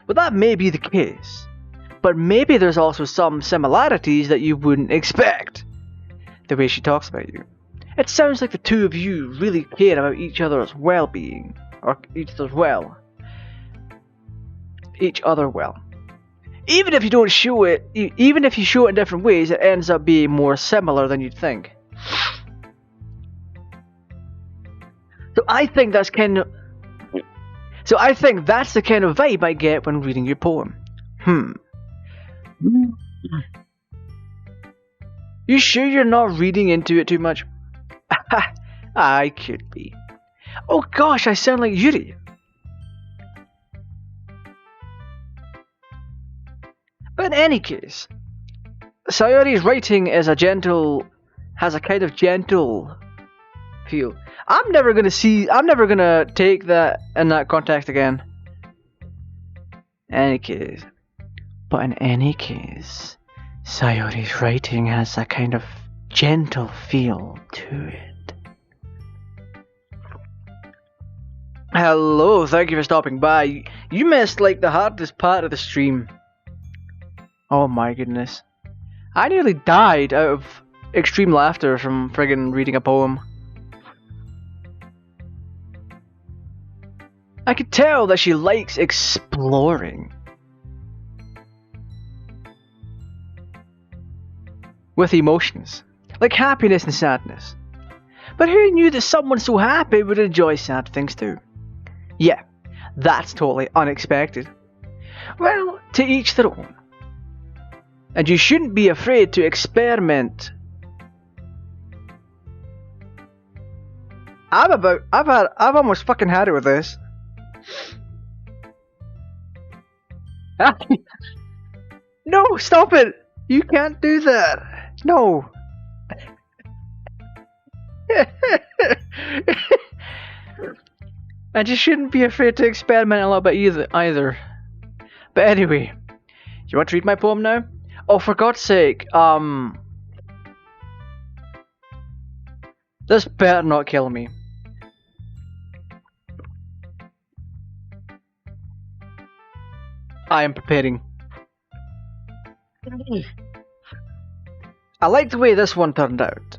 Well, that may be the case, but maybe there's also some similarities that you wouldn't expect. The way she talks about you. It sounds like the two of you really care about each other's well-being, or each other well. Even if you don't show it, even if you show it in different ways, it ends up being more similar than you'd think. So I think that's the kind of vibe I get when reading your poem. You sure you're not reading into it too much? I could be. Oh gosh, I sound like Yuri. But in any case, Sayori's writing has a kind of gentle feel. I'm never gonna take that in that context again. In any case, Sayori's writing has a kind of gentle feel to it. Hello, thank you for stopping by. You missed like the hardest part of the stream. Oh my goodness. I nearly died out of extreme laughter from friggin' reading a poem. I could tell that she likes exploring. With emotions, like happiness and sadness. But who knew that someone so happy would enjoy sad things too? Yeah, that's totally unexpected. Well, to each their own. And you shouldn't be afraid to experiment. I've almost fucking had it with this. No, stop it! You can't do that. No. I just shouldn't be afraid to experiment a little bit either. But anyway, you want to read my poem now? Oh, for God's sake, this better not kill me. I am preparing. I like the way this one turned out,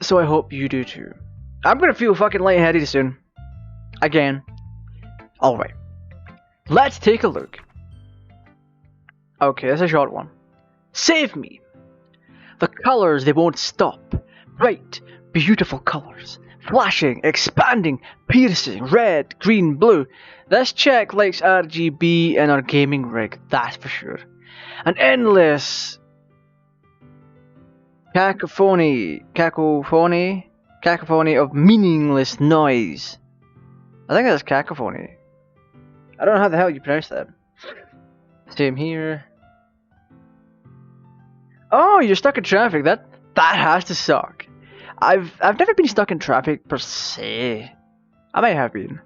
so I hope you do too. I'm gonna feel fucking lightheaded soon. Again. Alright. Let's take a look. Okay, that's a short one. Save me. The colours, they won't stop. Bright, beautiful colours. Flashing, expanding, piercing, red, green, blue. This chick likes RGB in her gaming rig, that's for sure. An endless cacophony of meaningless noise. I think that's cacophony. I don't know how the hell you pronounce that. Same here. Oh, you're stuck in traffic. That has to suck. I've never been stuck in traffic per se. I might have been,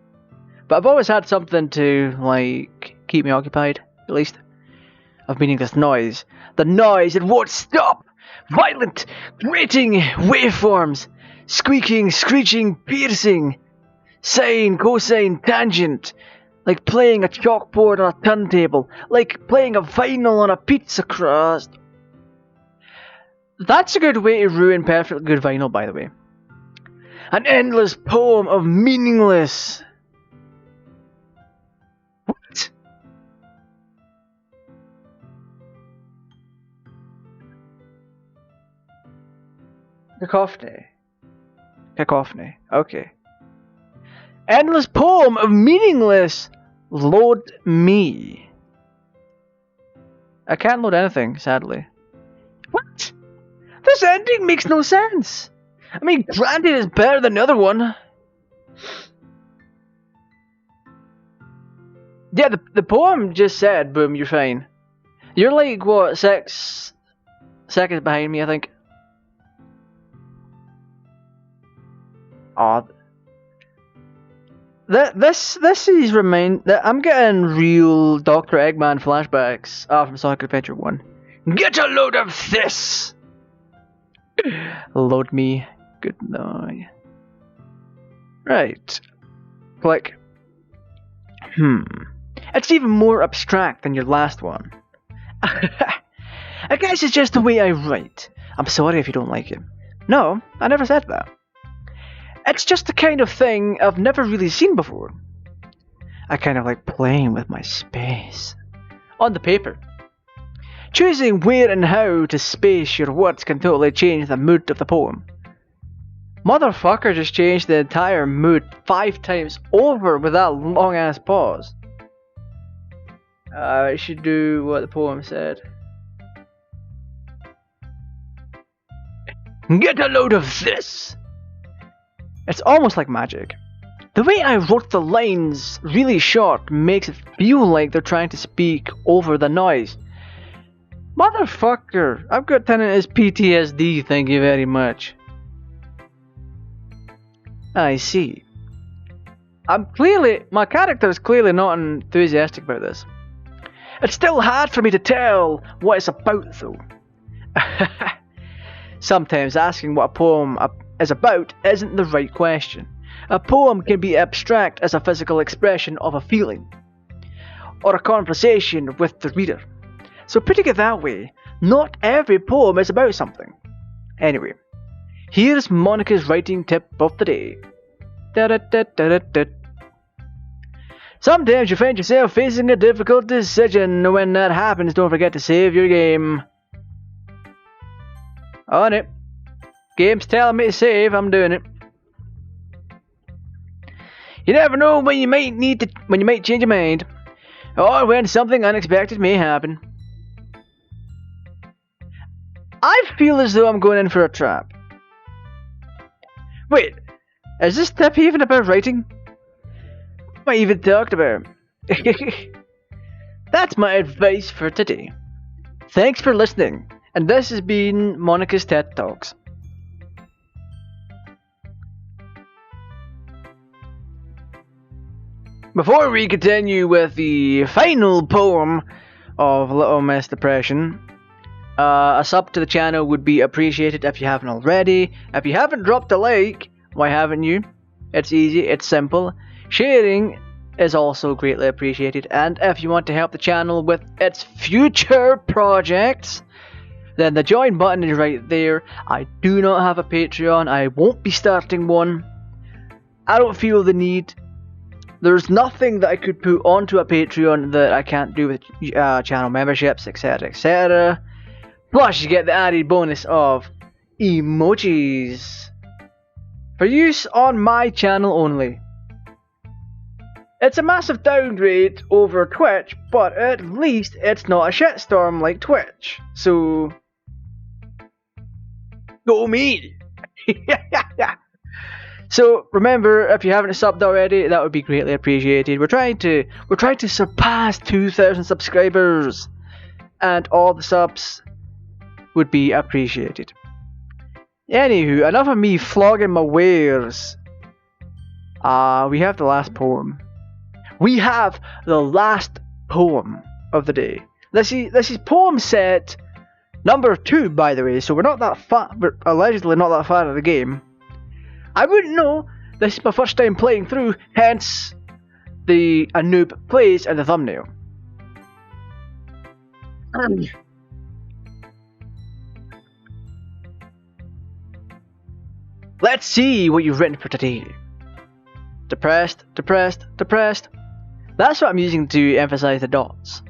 but I've always had something to like keep me occupied, at least. Of meaningless noise. The noise, it won't stop! Violent, grating waveforms. Squeaking, screeching, piercing. Sine, cosine, tangent. Like playing a chalkboard on a turntable. Like playing a vinyl on a pizza crust. That's a good way to ruin perfectly good vinyl, by the way. An endless poem of meaningless... What? Cacophony. Okay. Endless poem of meaningless. Load me. I can't load anything, sadly. What? This ending makes no sense. I mean, granted, it's better than the other one. Yeah, the poem just said, boom, you're fine. You're like, what, 6 seconds behind me, I think. Aw. This is I'm getting real Dr. Eggman flashbacks from Sonic Adventure 1. Get a load of this! Load me. Good night. Right. Click. It's even more abstract than your last one. I guess it's just the way I write. I'm sorry if you don't like it. No, I never said that. It's just the kind of thing I've never really seen before. I kind of like playing with my space. On the paper. Choosing where and how to space your words can totally change the mood of the poem. Motherfucker just changed the entire mood 5 times over with that long ass pause. I should do what the poem said. Get a load of this! It's almost like magic. The way I wrote the lines really short makes it feel like they're trying to speak over the noise. Motherfucker, I've got tinnitus PTSD, thank you very much. I see. My character is clearly not enthusiastic about this. It's still hard for me to tell what it's about though. Sometimes asking what a poem is about isn't the right question. A poem can be abstract as a physical expression of a feeling, or a conversation with the reader. So putting it that way, not every poem is about something. Anyway, here's Monica's writing tip of the day. Sometimes you find yourself facing a difficult decision. When that happens, don't forget to save your game. On it. Game's telling me to save, I'm doing it. You never know when you might change your mind, or when something unexpected may happen. I feel as though I'm going in for a trap. Wait, is this tip even about writing? What am I even talked about? That's my advice for today. Thanks for listening, and this has been Monica's TED Talks. Before we continue with the final poem of Little Miss Depression, a sub to the channel would be appreciated if you haven't already. If you haven't dropped a like, why haven't you? It's easy, it's simple. Sharing is also greatly appreciated, and if you want to help the channel with its future projects, then the join button is right there. I do not have a Patreon, I won't be starting one. I don't feel the need. There's nothing that I could put onto a Patreon that I can't do with channel memberships, etc, etc. Plus you get the added bonus of emojis for use on my channel only. It's a massive downgrade over Twitch, but at least it's not a shitstorm like Twitch. So go me! So remember, if you haven't subbed already, that would be greatly appreciated. We're trying to surpass 2,000 subscribers, and all the subs would be appreciated. Anywho, enough of me flogging my wares. We have the last poem. We have the last poem of the day. This is poem set number 2, by the way. So we're not that far. We're allegedly not that far out of the game. I wouldn't know. This is my first time playing through, hence the a noob plays in the thumbnail. Let's see what you've written for today. Depressed, depressed, depressed. That's what I'm using to emphasize the dots.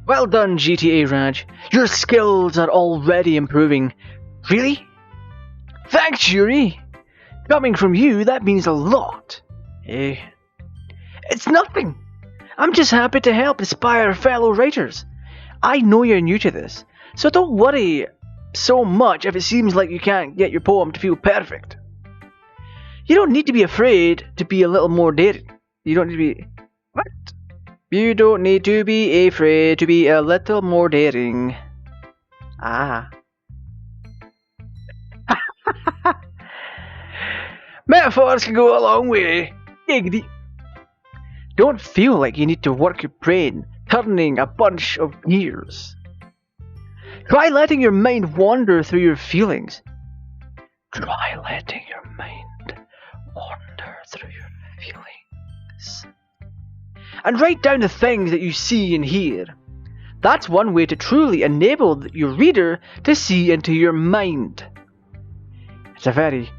Well done, GTARaj. Your skills are already improving. Really? Thanks, Yuri. Coming from you, that means a lot. It's nothing. I'm just happy to help inspire fellow writers. I know you're new to this, so don't worry so much if it seems like you can't get your poem to feel perfect. You don't need to be afraid to be a little more daring. You don't need to be... What? You don't need to be afraid to be a little more daring. Ah. Metaphors can go a long way. Giggity. Don't feel like you need to work your brain, turning a bunch of gears. Try letting your mind wander through your feelings. Try letting your mind wander through your feelings. And write down the things that you see and hear. That's one way to truly enable your reader to see into your mind. It's a very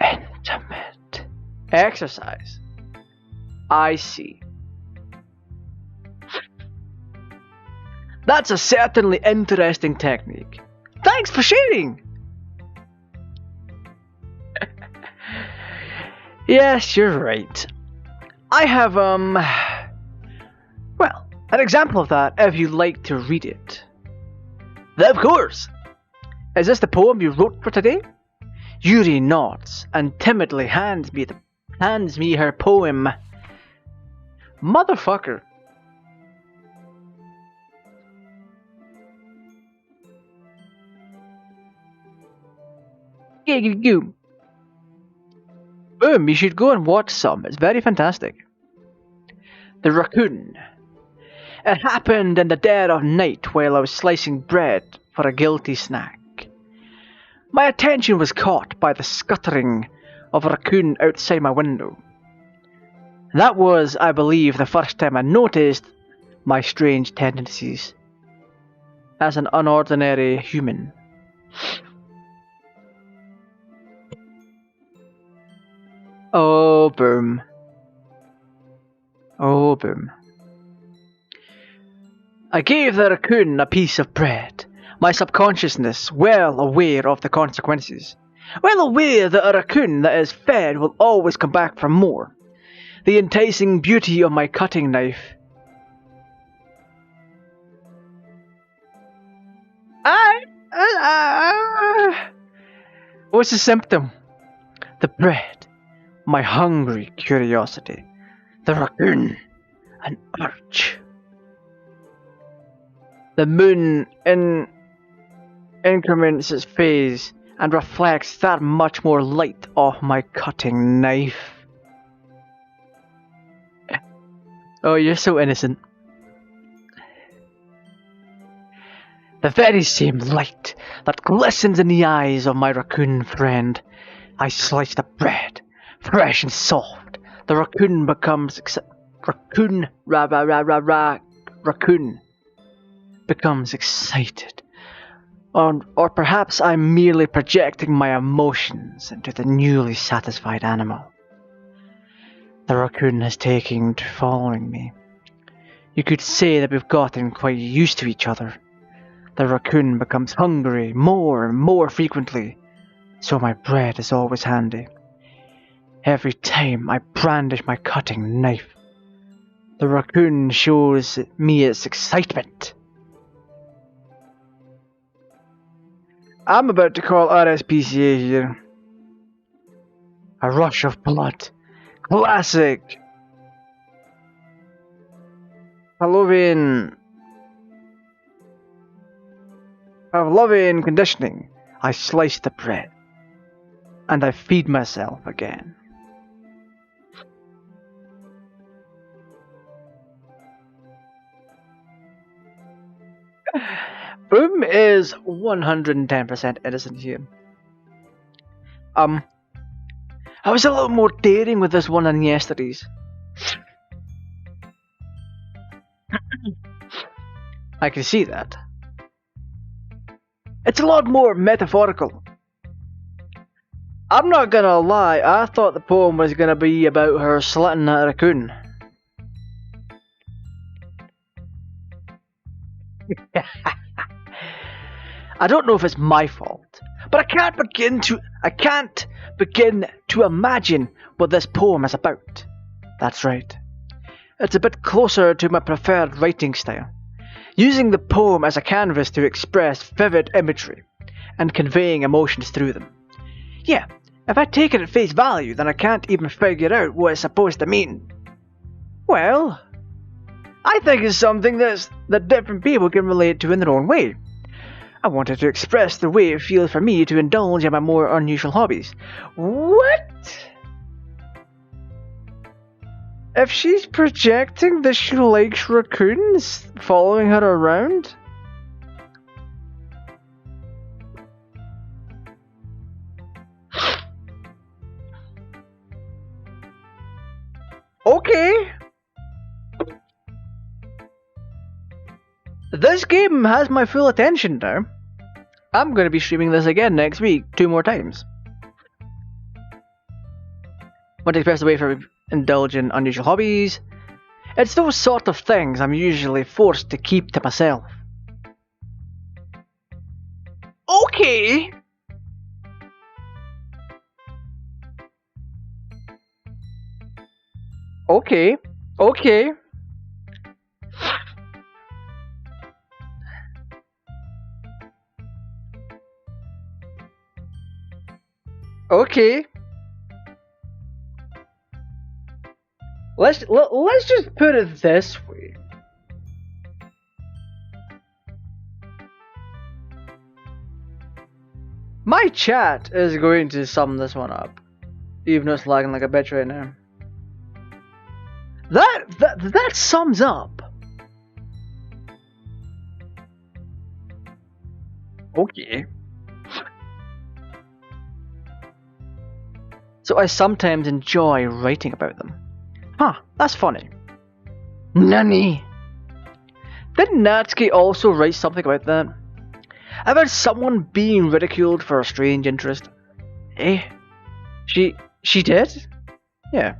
intimate exercise. I see. That's a certainly interesting technique. Thanks for sharing! Yes, you're right. I have, well, an example of that if you'd like to read it. Of course! Is this the poem you wrote for today? Yuri nods and timidly hands me her poem. Motherfucker. Boom, you should go and watch some. It's very fantastic. The Raccoon. It happened in the dead of night while I was slicing bread for a guilty snack. My attention was caught by the scuttering of a raccoon outside my window. That was, I believe, the first time I noticed my strange tendencies as an unordinary human. Oh, boom. Oh, boom. I gave the raccoon a piece of bread, my subconsciousness well aware of the consequences, well aware that a raccoon that is fed will always come back for more. The enticing beauty of my cutting knife. What's the symptom? The bread, my hungry curiosity, the raccoon, an urge. The moon increments its phase and reflects that much more light off my cutting knife. Oh, you're so innocent. The very same light that glistens in the eyes of my raccoon friend. I slice the bread, fresh and soft. The raccoon becomes raccoon becomes excited. Or perhaps I'm merely projecting my emotions into the newly satisfied animal. The raccoon has taken to following me. You could say that we've gotten quite used to each other. The raccoon becomes hungry more and more frequently, so my bread is always handy. Every time I brandish my cutting knife, the raccoon shows me its excitement. I'm about to call RSPCA here. A rush of blood. Classic. Pavlovian conditioning. I slice the bread. And I feed myself again. Boom is 110% innocent here. I was a little more daring with this one than yesterday's. I can see that. It's a lot more metaphorical. I'm not gonna lie, I thought the poem was gonna be about her slitting that raccoon. I don't know if it's my fault, but I can't begin to imagine what this poem is about. That's right. It's a bit closer to my preferred writing style, using the poem as a canvas to express vivid imagery and conveying emotions through them. Yeah, If I take it at face value, then I can't even figure out what it's supposed to mean. Well, I think it's something that different people can relate to in their own way. I wanted to express the way it feels for me to indulge in my more unusual hobbies. What? If she's projecting that she likes raccoons following her around? Okay. This game has my full attention now. I'm going to be streaming this again next week, 2 more times. Want to express the way for indulging unusual hobbies? It's those sort of things I'm usually forced to keep to myself. Okay. Okay. Okay. Okay. Let's just put it this way. My chat is going to sum this one up, even though it's lagging like a bitch right now. That sums up. Okay. So I sometimes enjoy writing about them. Huh, that's funny. Nani? Didn't Natsuki also write something about that? About someone being ridiculed for a strange interest? Eh? She did? Yeah.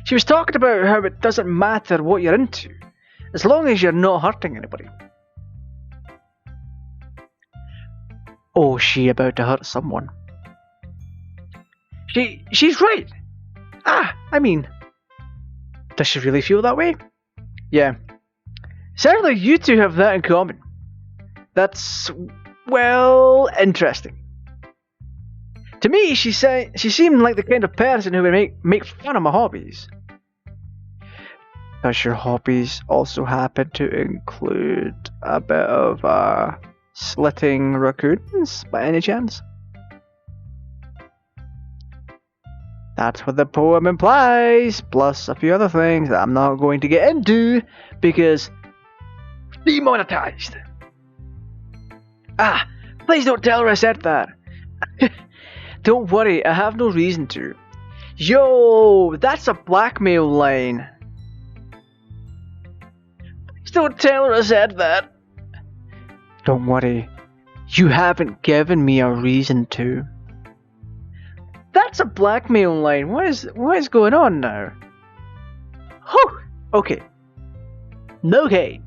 She was talking about how it doesn't matter what you're into, as long as you're not hurting anybody. Oh, she about to hurt someone. She's right. I mean, does she really feel that way? Yeah. Certainly you two have that in common. That's, well, interesting. To me, she seemed like the kind of person who would make fun of my hobbies. Does your hobbies also happen to include a bit of slitting raccoons by any chance? That's what the poem implies, plus a few other things that I'm not going to get into because demonetized. Please don't tell her I said that. Don't worry, I have no reason to. Yo, that's a blackmail line. Please don't tell her I said that. Don't worry, you haven't given me a reason to. That's a blackmail line. What is going on now? Oh, okay. Okay.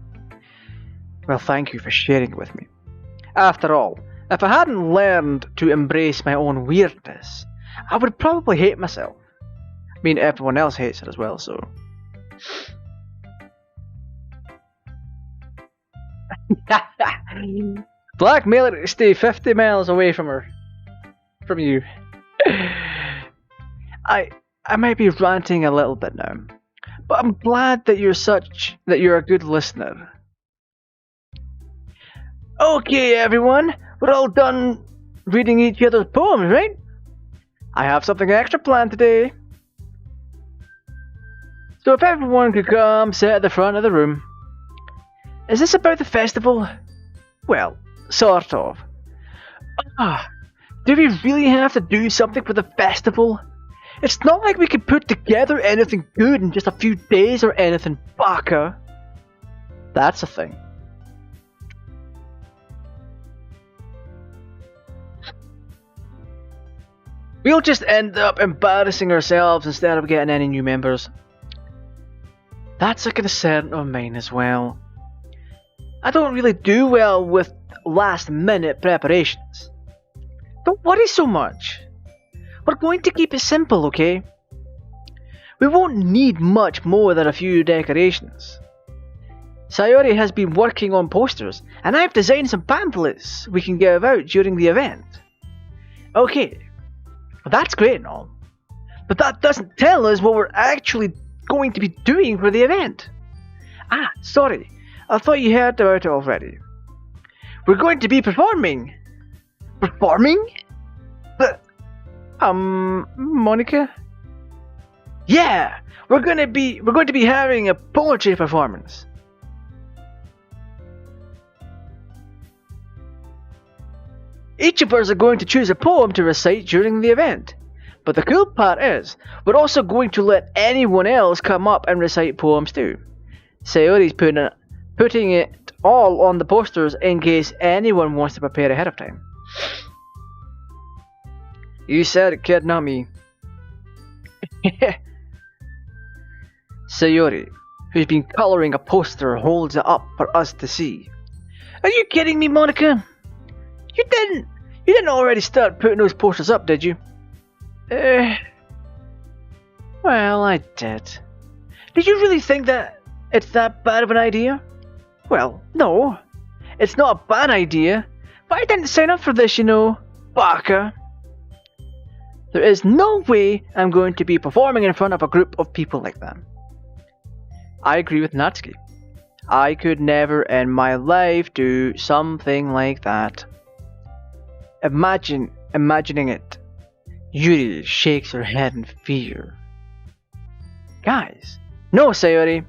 Well, thank you for sharing it with me. After all, if I hadn't learned to embrace my own weirdness, I would probably hate myself. I mean, everyone else hates it as well, so. Blackmailer to stay 50 miles away from her. From you. I might be ranting a little bit now, but I'm glad that you're a good listener. Okay, everyone, we're all done reading each other's poems, right? I have something extra planned today. So if everyone could come sit at the front of the room. Is this about the festival? Well, sort of. Do we really have to do something for the festival? It's not like we could put together anything good in just a few days or anything, baka. That's a thing. We'll just end up embarrassing ourselves instead of getting any new members. That's a concern of mine as well. I don't really do well with last minute preparations. Don't worry so much. We're going to keep it simple, okay? We won't need much more than a few decorations. Sayori has been working on posters, and I've designed some pamphlets we can give out during the event. Okay, Well, that's great and all, but that doesn't tell us what we're actually going to be doing for the event. Ah, sorry, I thought you heard about it already. We're going to be performing. Performing? But, Monica? Yeah, we're going to be having a poetry performance. Each of us are going to choose a poem to recite during the event. But the cool part is, we're also going to let anyone else come up and recite poems too. Sayori's putting it all on the posters in case anyone wants to prepare ahead of time. You said it, kid, not me. Sayori, who's been colouring a poster, holds it up for us to see. Are you kidding me, Monica? You didn't already start putting those posters up, did you? Well, I did. Did you really think that it's that bad of an idea? Well, no. It's not a bad idea, but I didn't sign up for this, you know, baka. There is no way I'm going to be performing in front of a group of people like that. I agree with Natsuki. I could never in my life do something like that. Imagining it. Yuri shakes her head in fear. Guys, no, Sayori.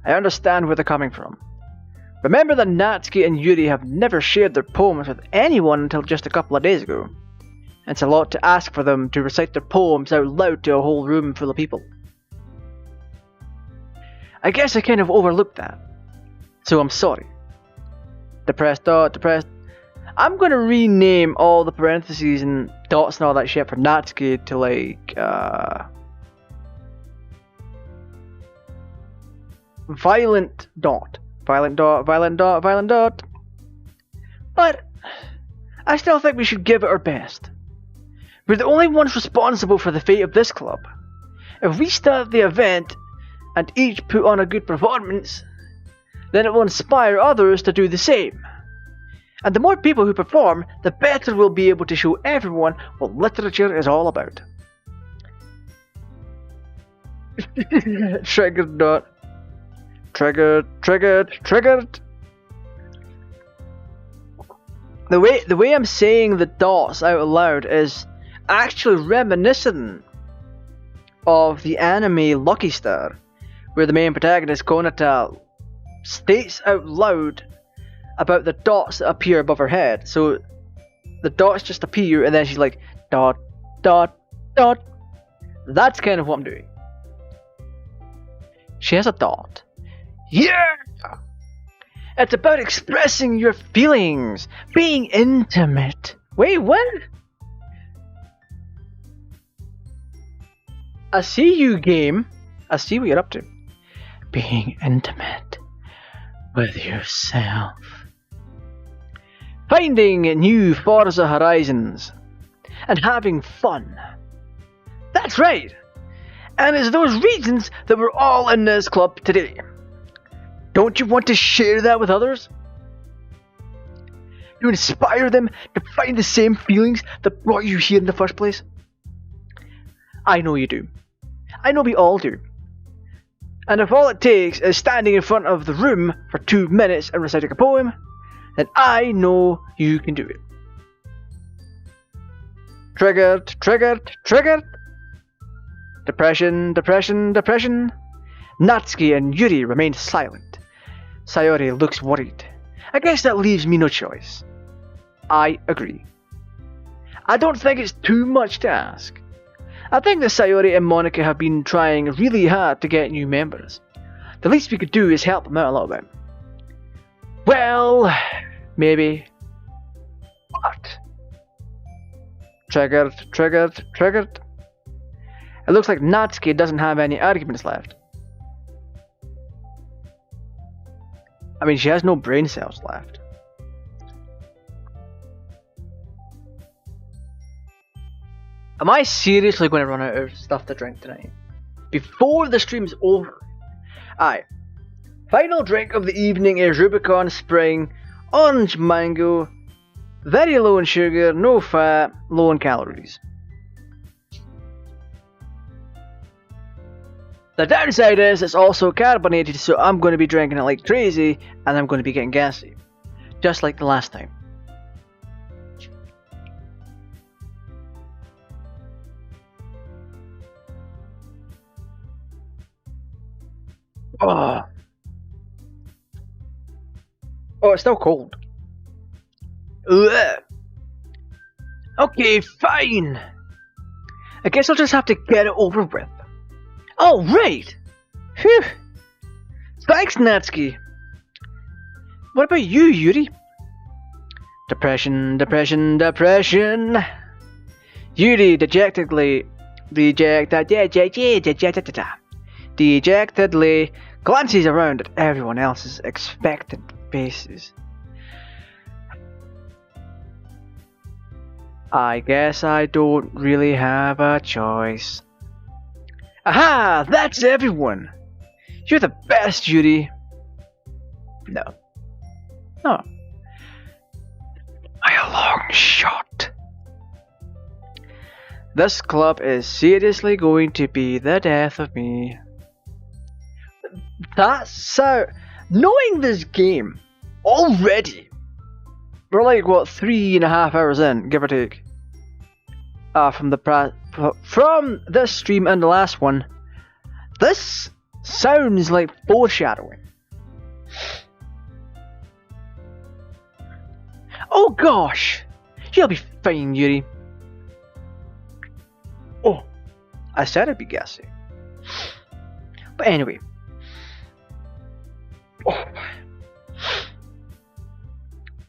I understand where they're coming from. Remember that Natsuki and Yuri have never shared their poems with anyone until just a couple of days ago. It's a lot to ask for them to recite their poems out loud to a whole room full of people. I guess I kind of overlooked that. So I'm sorry. Depressed. I'm gonna rename all the parentheses and dots and all that shit for Natsuki to like, violent dot. Violent dot. But I still think we should give it our best. We're the only ones responsible for the fate of this club. If we start the event and each put on a good performance, then it will inspire others to do the same. And the more people who perform, the better we'll be able to show everyone what literature is all about. Triggered dot. Triggered. The way I'm saying the dots out loud is actually reminiscent of the anime Lucky Star, where the main protagonist Konata states out loud about the dots that appear above her head. So the dots just appear and then she's like dot dot dot. That's kind of what I'm doing. She has a dot. Yeah! It's about expressing your feelings, being intimate. Wait, what? I see you, game. I see what you're up to. Being intimate with yourself. Finding new Forza Horizons. And having fun. That's right. And it's those reasons that we're all in this club today. Don't you want to share that with others? To inspire them to find the same feelings that brought you here in the first place? I know you do. I know we all do. And if all it takes is standing in front of the room for 2 minutes and reciting a poem, then I know you can do it. Triggered. Depression. Natsuki and Yuri remain silent. Sayori looks worried. I guess that leaves me no choice. I agree. I don't think it's too much to ask. I think that Sayori and Monica have been trying really hard to get new members. The least we could do is help them out a little bit. Well, maybe. What? Triggered. It looks like Natsuki doesn't have any arguments left. I mean, she has no brain cells left. Am I seriously going to run out of stuff to drink tonight? Before the stream's over? Aye. Final drink of the evening is Rubicon Spring, orange mango, very low in sugar, no fat, low in calories. The downside is it's also carbonated, so I'm going to be drinking it like crazy, and I'm going to be getting gassy. Just like the last time. Oh, it's still cold. Ugh. Okay, fine. I guess I'll just have to get it over with. Oh, right. Phew. Thanks, Natsuki. What about you, Yuri? Depression. Yuri dejectedly glances around at everyone else's expectant faces. I guess I don't really have a choice. Aha! That's everyone! You're the best, Yuri! No. By a long shot. This club is seriously going to be the death of me. That's so... Knowing this game already, we're like, what, 3.5 hours in, give or take. From this stream and the last one. This sounds like foreshadowing. Oh gosh! You'll be fine, Yuri. Oh, I said I'd be gassy. But anyway. Oh.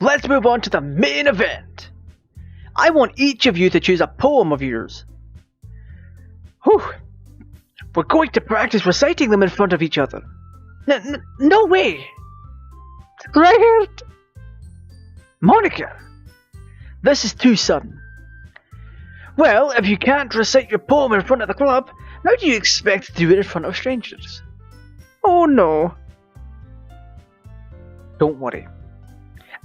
Let's move on to the main event. I want each of you to choose a poem of yours. Whew. We're going to practice reciting them in front of each other. No way! Scared! Monica! This is too sudden. Well, if you can't recite your poem in front of the club, how do you expect to do it in front of strangers? Oh no. Don't worry.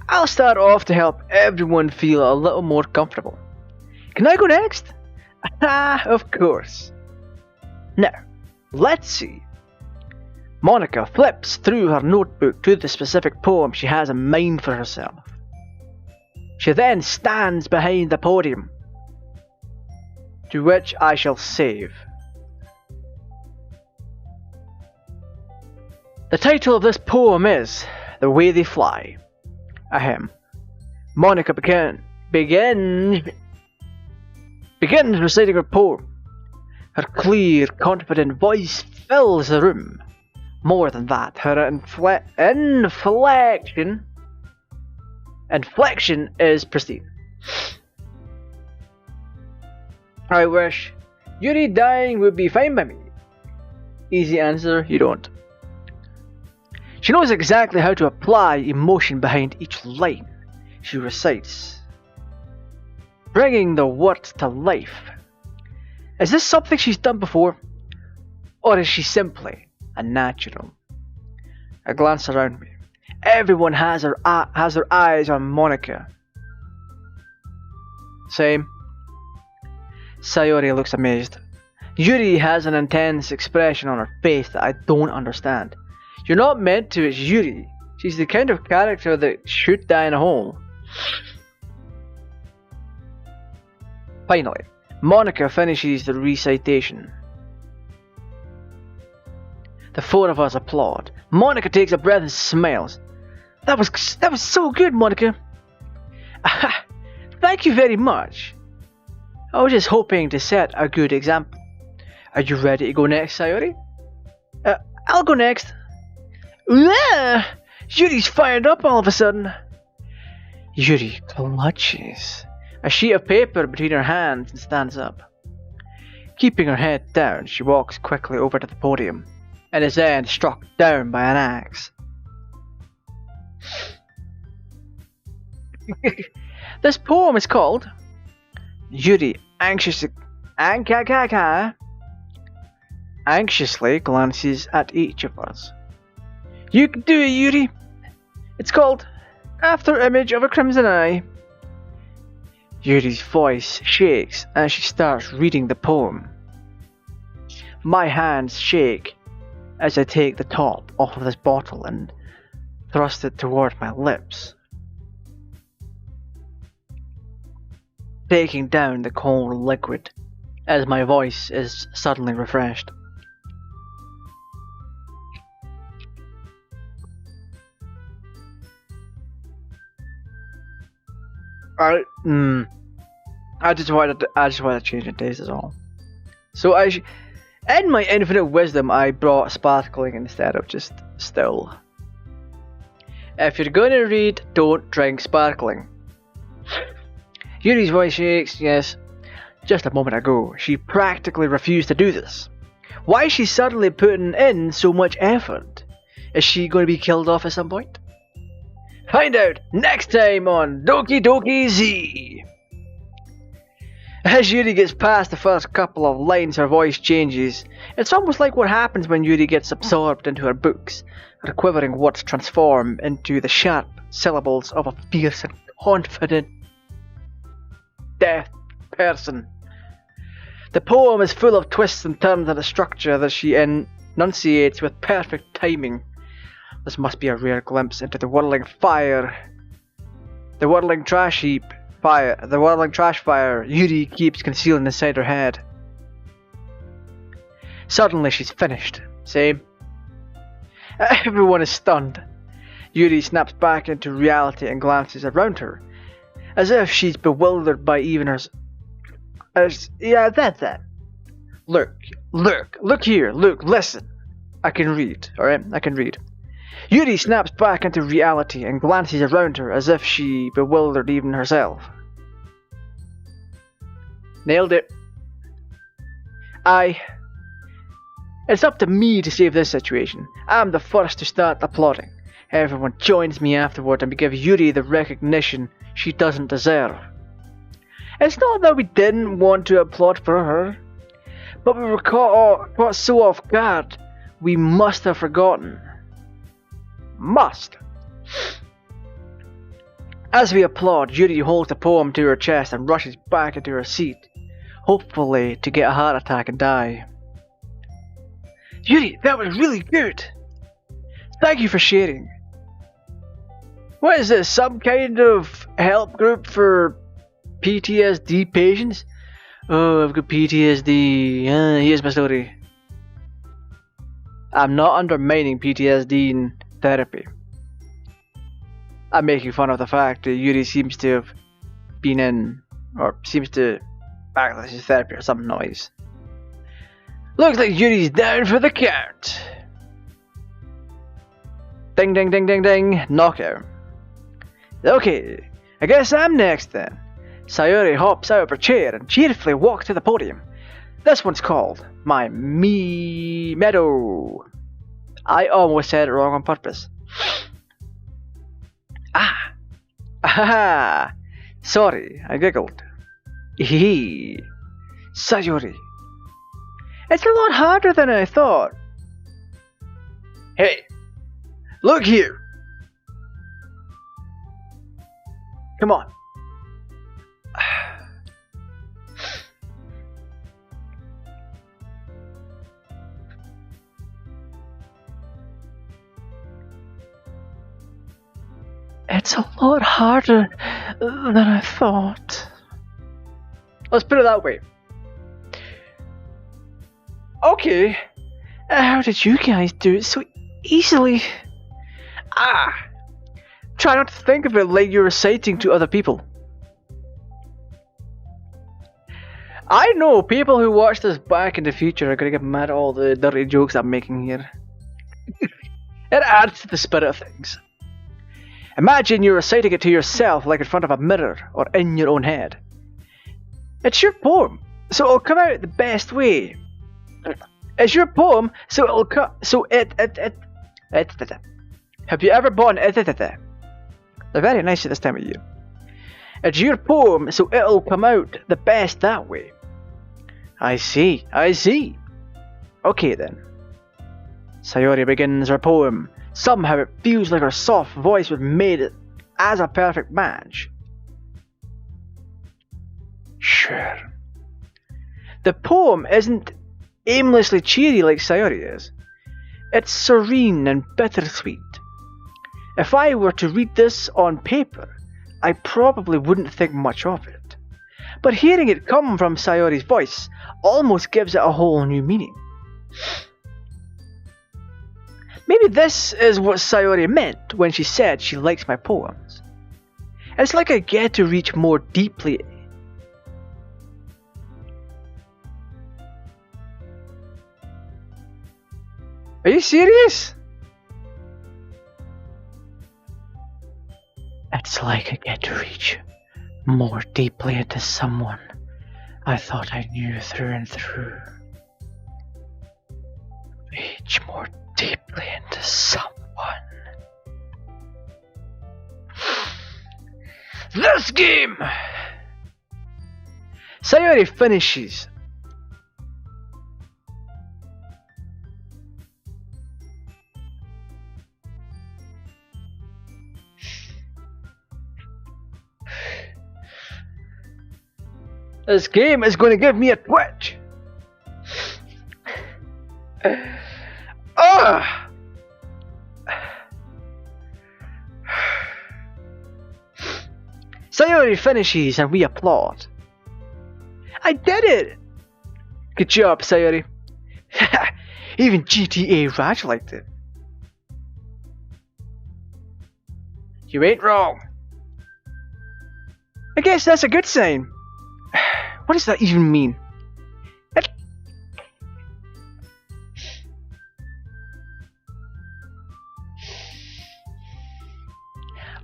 I'll start off to help everyone feel a little more comfortable. Can I go next? Ah, of course. Now, let's see. Monica flips through her notebook to the specific poem she has in mind for herself. She then stands behind the podium, to which I shall save. The title of this poem is The Way They Fly. Ahem. Monica begins reciting her poem. Her clear, confident voice fills the room. More than that, her inflection is pristine. I wish Yuri dying would be fine by me. Easy answer, you don't. She knows exactly how to apply emotion behind each line she recites, bringing the words to life. Is this something she's done before, or is she simply a natural? I glance around me. Everyone has their eyes on Monica. Same. Sayori looks amazed. Yuri has an intense expression on her face that I don't understand. You're not meant to, it's Yuri. She's the kind of character that should die in a hole. Finally, Monica finishes the recitation. The four of us applaud. Monica takes a breath and smiles. That was so good, Monica. Thank you very much. I was just hoping to set a good example. Are you ready to go next, Sayori? I'll go next. Yuri's fired up all of a sudden. Yuri clutches a sheet of paper between her hands and stands up. Keeping her head down, she walks quickly over to the podium and is then struck down by an axe. This poem is called Yuri anxiously glances at each of us. You can do it, Yuri. It's called After Image of a Crimson Eye. Yuri's voice shakes as she starts reading the poem. My hands shake as I take the top off of this bottle and thrust it toward my lips, taking down the cold liquid as my voice is suddenly refreshed. I just wanted to change the taste is all. So in my infinite wisdom, I brought sparkling instead of just still. If you're gonna read, don't drink sparkling. Yuri's voice shakes. Yes, just a moment ago, she practically refused to do this. Why is she suddenly putting in so much effort? Is she going to be killed off at some point? Find out next time on Doki Doki Z. As Yuri gets past the first couple of lines, her voice changes. It's almost like what happens when Yuri gets absorbed into her books, her quivering words transform into the sharp syllables of a fierce and confident deaf person. The poem is full of twists and turns and a structure that she enunciates with perfect timing. This must be a rare glimpse into the whirling fire. The whirling trash fire Yuri keeps concealing inside her head. Suddenly she's finished. Same. Everyone is stunned. Yuri snaps back into reality and glances around her, as if she's bewildered by even her... That's that. Look here, listen. I can read, alright? I can read. Yuri snaps back into reality and glances around her as if she bewildered even herself. Nailed it. It's up to me to save this situation. I'm the first to start applauding. Everyone joins me afterward and we give Yuri the recognition she doesn't deserve. It's not that we didn't want to applaud for her, but we were caught so off guard, we must have forgotten. Must. As we applaud, Yuri holds the poem to her chest and rushes back into her seat, hopefully to get a heart attack and die. Yuri, that was really good. Thank you for sharing. What is this, some kind of help group for PTSD patients? Oh, I've got PTSD. Here's my story. I'm not undermining PTSD in therapy. I'm making fun of the fact that Yuri seems to have been in, or seems to act like she's therapy or some noise. Looks like Yuri's down for the count. Ding ding ding ding ding, knockout. Okay, I guess I'm next then. Sayori hops out of her chair and cheerfully walks to the podium. This one's called My Meadow. I almost said it wrong on purpose. Sorry, I giggled. Hee. Sayori. It's a lot harder than I thought. Hey, look here. Come on. It's a lot harder than I thought. Let's put it that way. Okay. How did you guys do it so easily? Try not to think of it like you're reciting to other people. I know people who watch this back in the future are going to get mad at all the dirty jokes I'm making here. It adds to the spirit of things. Imagine you're reciting it to yourself like in front of a mirror or in your own head. It's your poem, so it'll come out the best way. It's your poem, so it'll Have you ever bought an They're very nice at this time of year. It's your poem, so it'll come out the best that way. I see. Okay then. Sayori begins her poem. Somehow it feels like her soft voice was made as a perfect match. Sure. The poem isn't aimlessly cheery like Sayori is. It's serene and bittersweet. If I were to read this on paper, I probably wouldn't think much of it. But hearing it come from Sayori's voice almost gives it a whole new meaning. Maybe this is what Sayori meant when she said she likes my poems. It's like I get to reach more deeply. Are you serious? It's like I get to reach more deeply into someone I thought I knew through and through. Reach more deeply into someone. This game! Sayori finishes. This game is going to give me a twitch. Sayori finishes and we applaud. I did it! Good job, Sayori. Even GTARaj liked it. You ain't wrong. I guess that's a good sign. What does that even mean?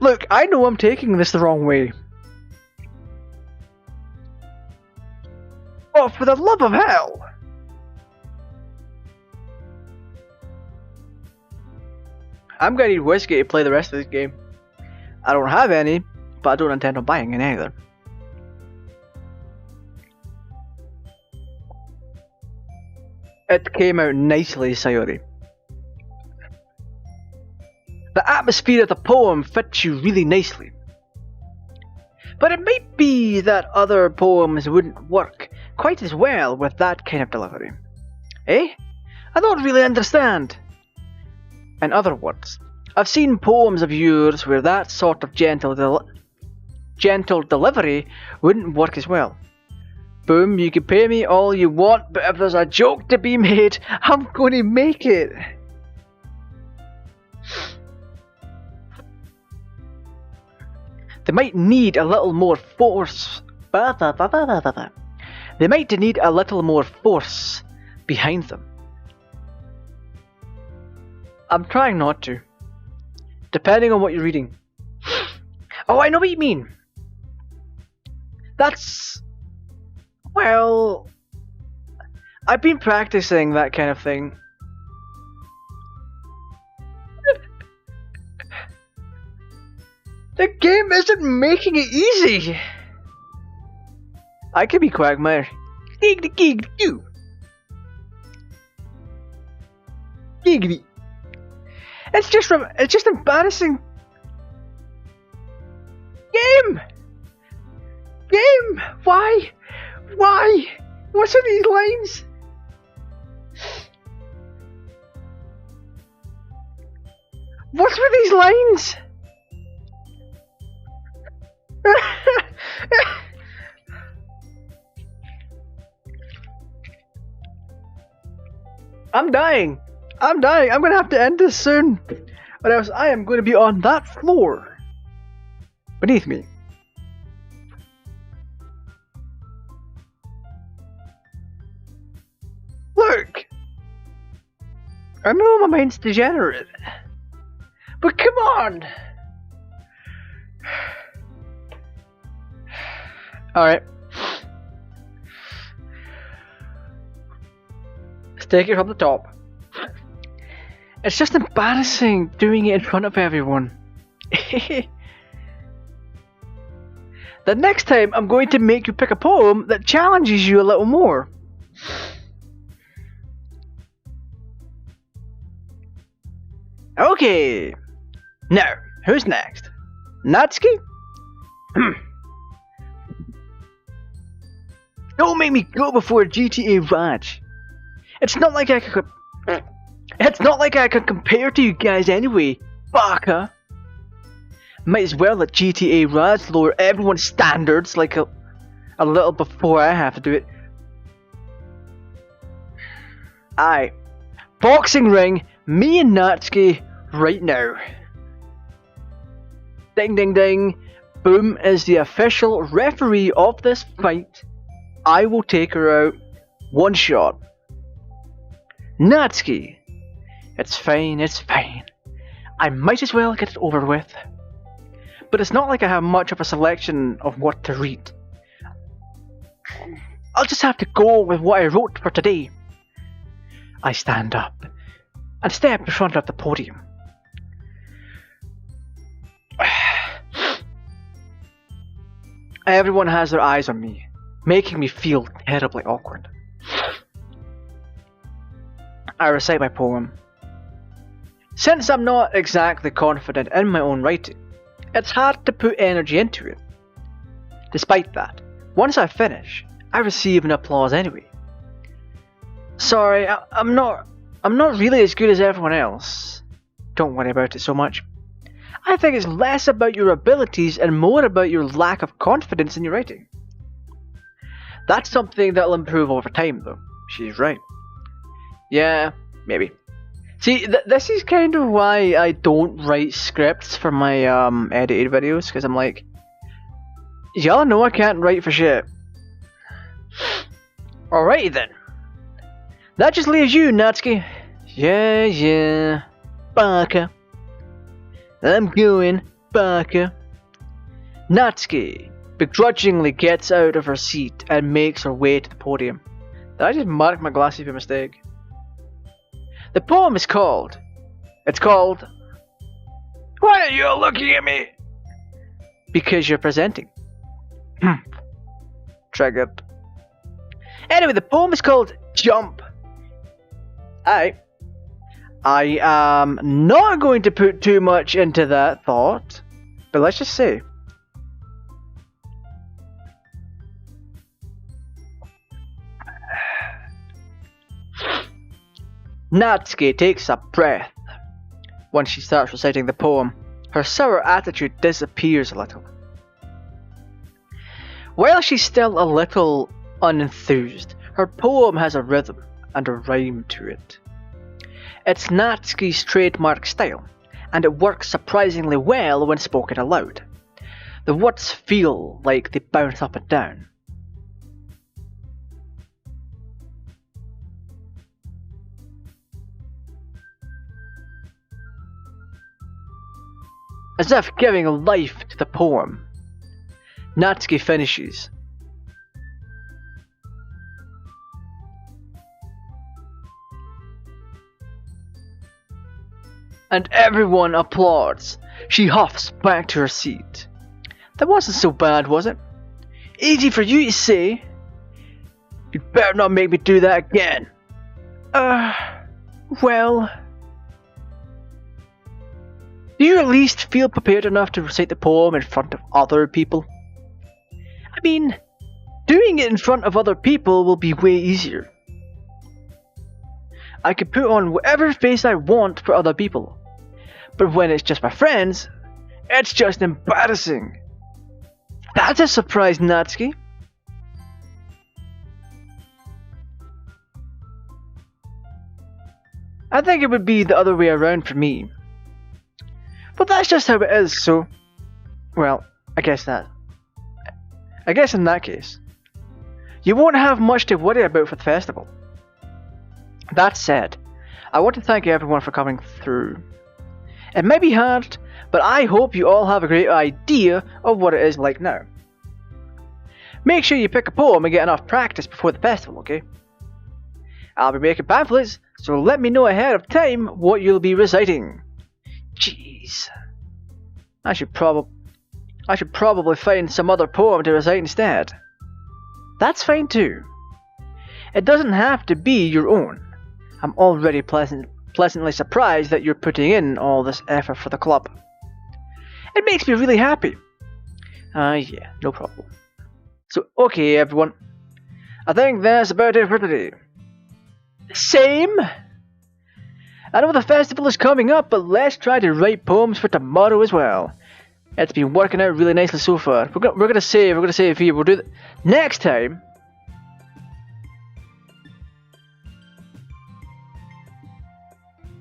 Look, I know I'm taking this the wrong way. Oh, for the love of hell! I'm gonna need whiskey to play the rest of this game. I don't have any, but I don't intend on buying any either. It came out nicely, Sayori. The atmosphere of the poem fits you really nicely. But it might be that other poems wouldn't work quite as well with that kind of delivery. Eh? I don't really understand. In other words, I've seen poems of yours where that sort of gentle delivery wouldn't work as well. Boom, you can pay me all you want, but if there's a joke to be made, I'm going to make it. They might need a little more force. They might need a little more force behind them. I'm trying not to. Depending on what you're reading. Oh, I know what you mean. That's... Well... I've been practicing that kind of thing. The game isn't making it easy. I could be Quagmire. Giggity. It's just embarrassing. Game. Why? What's in these lines? What's with these lines? I'm dying. I'm gonna have to end this soon, or else I am going to be on that floor beneath me. Look, I know my mind's degenerate, but come on. Alright. Let's take it from the top. It's just embarrassing doing it in front of everyone. The next time I'm going to make you pick a poem that challenges you a little more. Okay. Now, who's next? Natsuki? Don't make me go before GTARaj. It's not like I could. It's not like I could compare to you guys anyway, baka. Might as well let GTAraj lower everyone's standards like a little before I have to do it. Aye. Boxing ring, me and Natsuki right now. Ding ding ding. Boom is the official referee of this fight. I will take her out. One shot. Natsuki. It's fine, it's fine. I might as well get it over with. But it's not like I have much of a selection of what to read. I'll just have to go with what I wrote for today. I stand up and step in front of the podium. Everyone has their eyes on me, making me feel terribly awkward. I recite my poem. Since I'm not exactly confident in my own writing, it's hard to put energy into it. Despite that, once I finish, I receive an applause anyway. Sorry, I'm not really as good as everyone else. Don't worry about it so much. I think it's less about your abilities and more about your lack of confidence in your writing. That's something that'll improve over time though. She's right. Yeah, maybe. See, this is kind of why I don't write scripts for my edited videos, because I'm like, y'all know I can't write for shit. Alrighty then. That just leaves you, Natsuki. Yeah. Baka. I'm going, baka. Natsuki begrudgingly gets out of her seat and makes her way to the podium. Did I just mark my glasses by mistake? The poem is called... It's called... Why are you all looking at me? Because you're presenting. Triggered. Anyway, the poem is called Jump. I am not going to put too much into that thought, but let's just say. Natsuki takes a breath. Once she starts reciting the poem, her sour attitude disappears a little. While she's still a little unenthused, her poem has a rhythm and a rhyme to it. It's Natsuki's trademark style, and it works surprisingly well when spoken aloud. The words feel like they bounce up and down. As if giving life to the poem, Natsuki finishes. And everyone applauds. She huffs back to her seat. That wasn't so bad, was it? Easy for you to say. You better not make me do that again. Well... Do you at least feel prepared enough to recite the poem in front of other people? I mean, doing it in front of other people will be way easier. I can put on whatever face I want for other people. But when it's just my friends, it's just embarrassing. That's a surprise, Natsuki. I think it would be the other way around for me. But that's just how it is, so... Well, I guess in that case, you won't have much to worry about for the festival. That said, I want to thank everyone for coming through. It may be hard, but I hope you all have a great idea of what it is like now. Make sure you pick a poem and get enough practice before the festival, okay? I'll be making pamphlets, so let me know ahead of time what you'll be reciting. Jeez. I should probably find some other poem to recite instead. That's fine too. It doesn't have to be your own. I'm already pleasantly surprised that you're putting in all this effort for the club. It makes me really happy. Yeah, no problem. So, okay everyone. I think that's about it for today. Same. I know the festival is coming up, but let's try to write poems for tomorrow as well. It's been working out really nicely so far. We're gonna save here. We'll do that next time.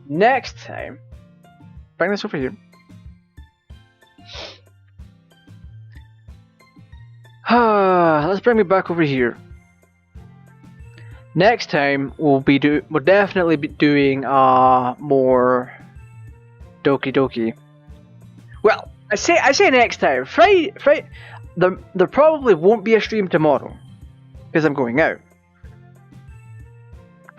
Next time, bring this over here. Let's bring me back over here. Next time we'll definitely be doing more Doki Doki. Well, I say next time. Friday. There probably won't be a stream tomorrow because I'm going out.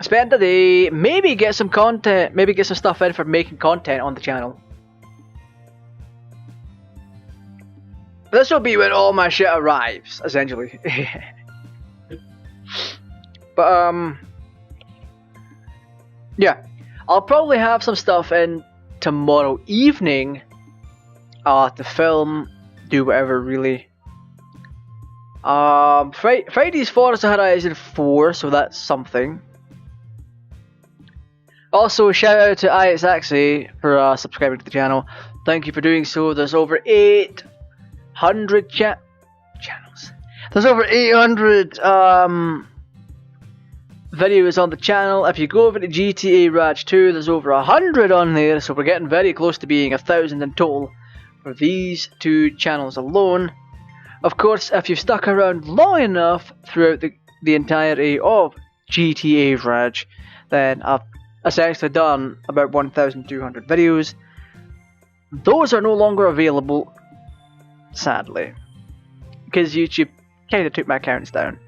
Spend the day, maybe get some content, maybe get some stuff in for making content on the channel. This will be when all my shit arrives, essentially. But yeah, I'll probably have some stuff in tomorrow evening to film, do whatever really. Friday's Forza Horizon 4, so that's something. Also, shout out to IXAXI for subscribing to the channel. Thank you for doing so. There's over 800 channels. There's over 800 videos on the channel. If you go over to GTAraj 2, there's over 100 on there. So we're getting very close to being 1,000 in total for these two channels alone. Of course, if you've stuck around long enough throughout the entirety of GTAraj, then I've essentially done about 1,200 videos. Those are no longer available, sadly, because YouTube kind of took my accounts down.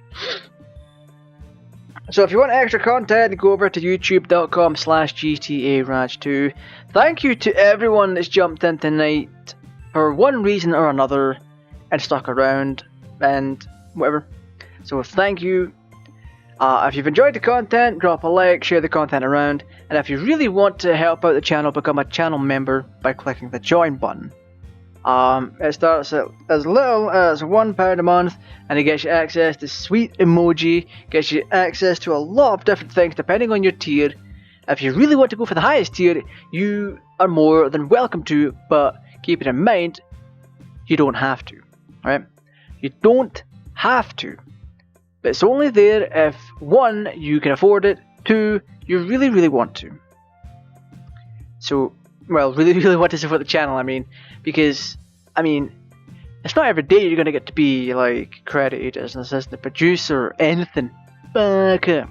So if you want extra content, go over to youtube.com/GTAraj2. Thank you to everyone that's jumped in tonight for one reason or another and stuck around and whatever. So thank you. If you've enjoyed the content, drop a like, share the content around, and if you really want to help out the channel, become a channel member by clicking the join button. It starts at as little as £1 a month, and it gets you access to sweet emoji, gets you access to a lot of different things depending on your tier. If you really want to go for the highest tier, you are more than welcome to, but keep it in mind, you don't have to, right? You don't have to. But it's only there if 1, you can afford it, 2, you really, really want to. So, well, really want to support the channel, I mean, because, I mean, it's not every day you're going to get to be, like, credited as an assistant producer or anything. Fuck up.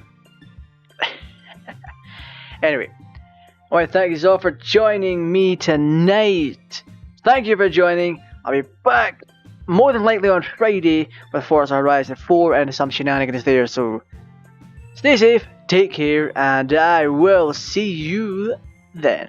Anyway, I want to thank you all for joining me tonight. Thank you for joining. I'll be back more than likely on Friday with Forza Horizon 4 and some shenanigans there, so stay safe, take care, and I will see you then.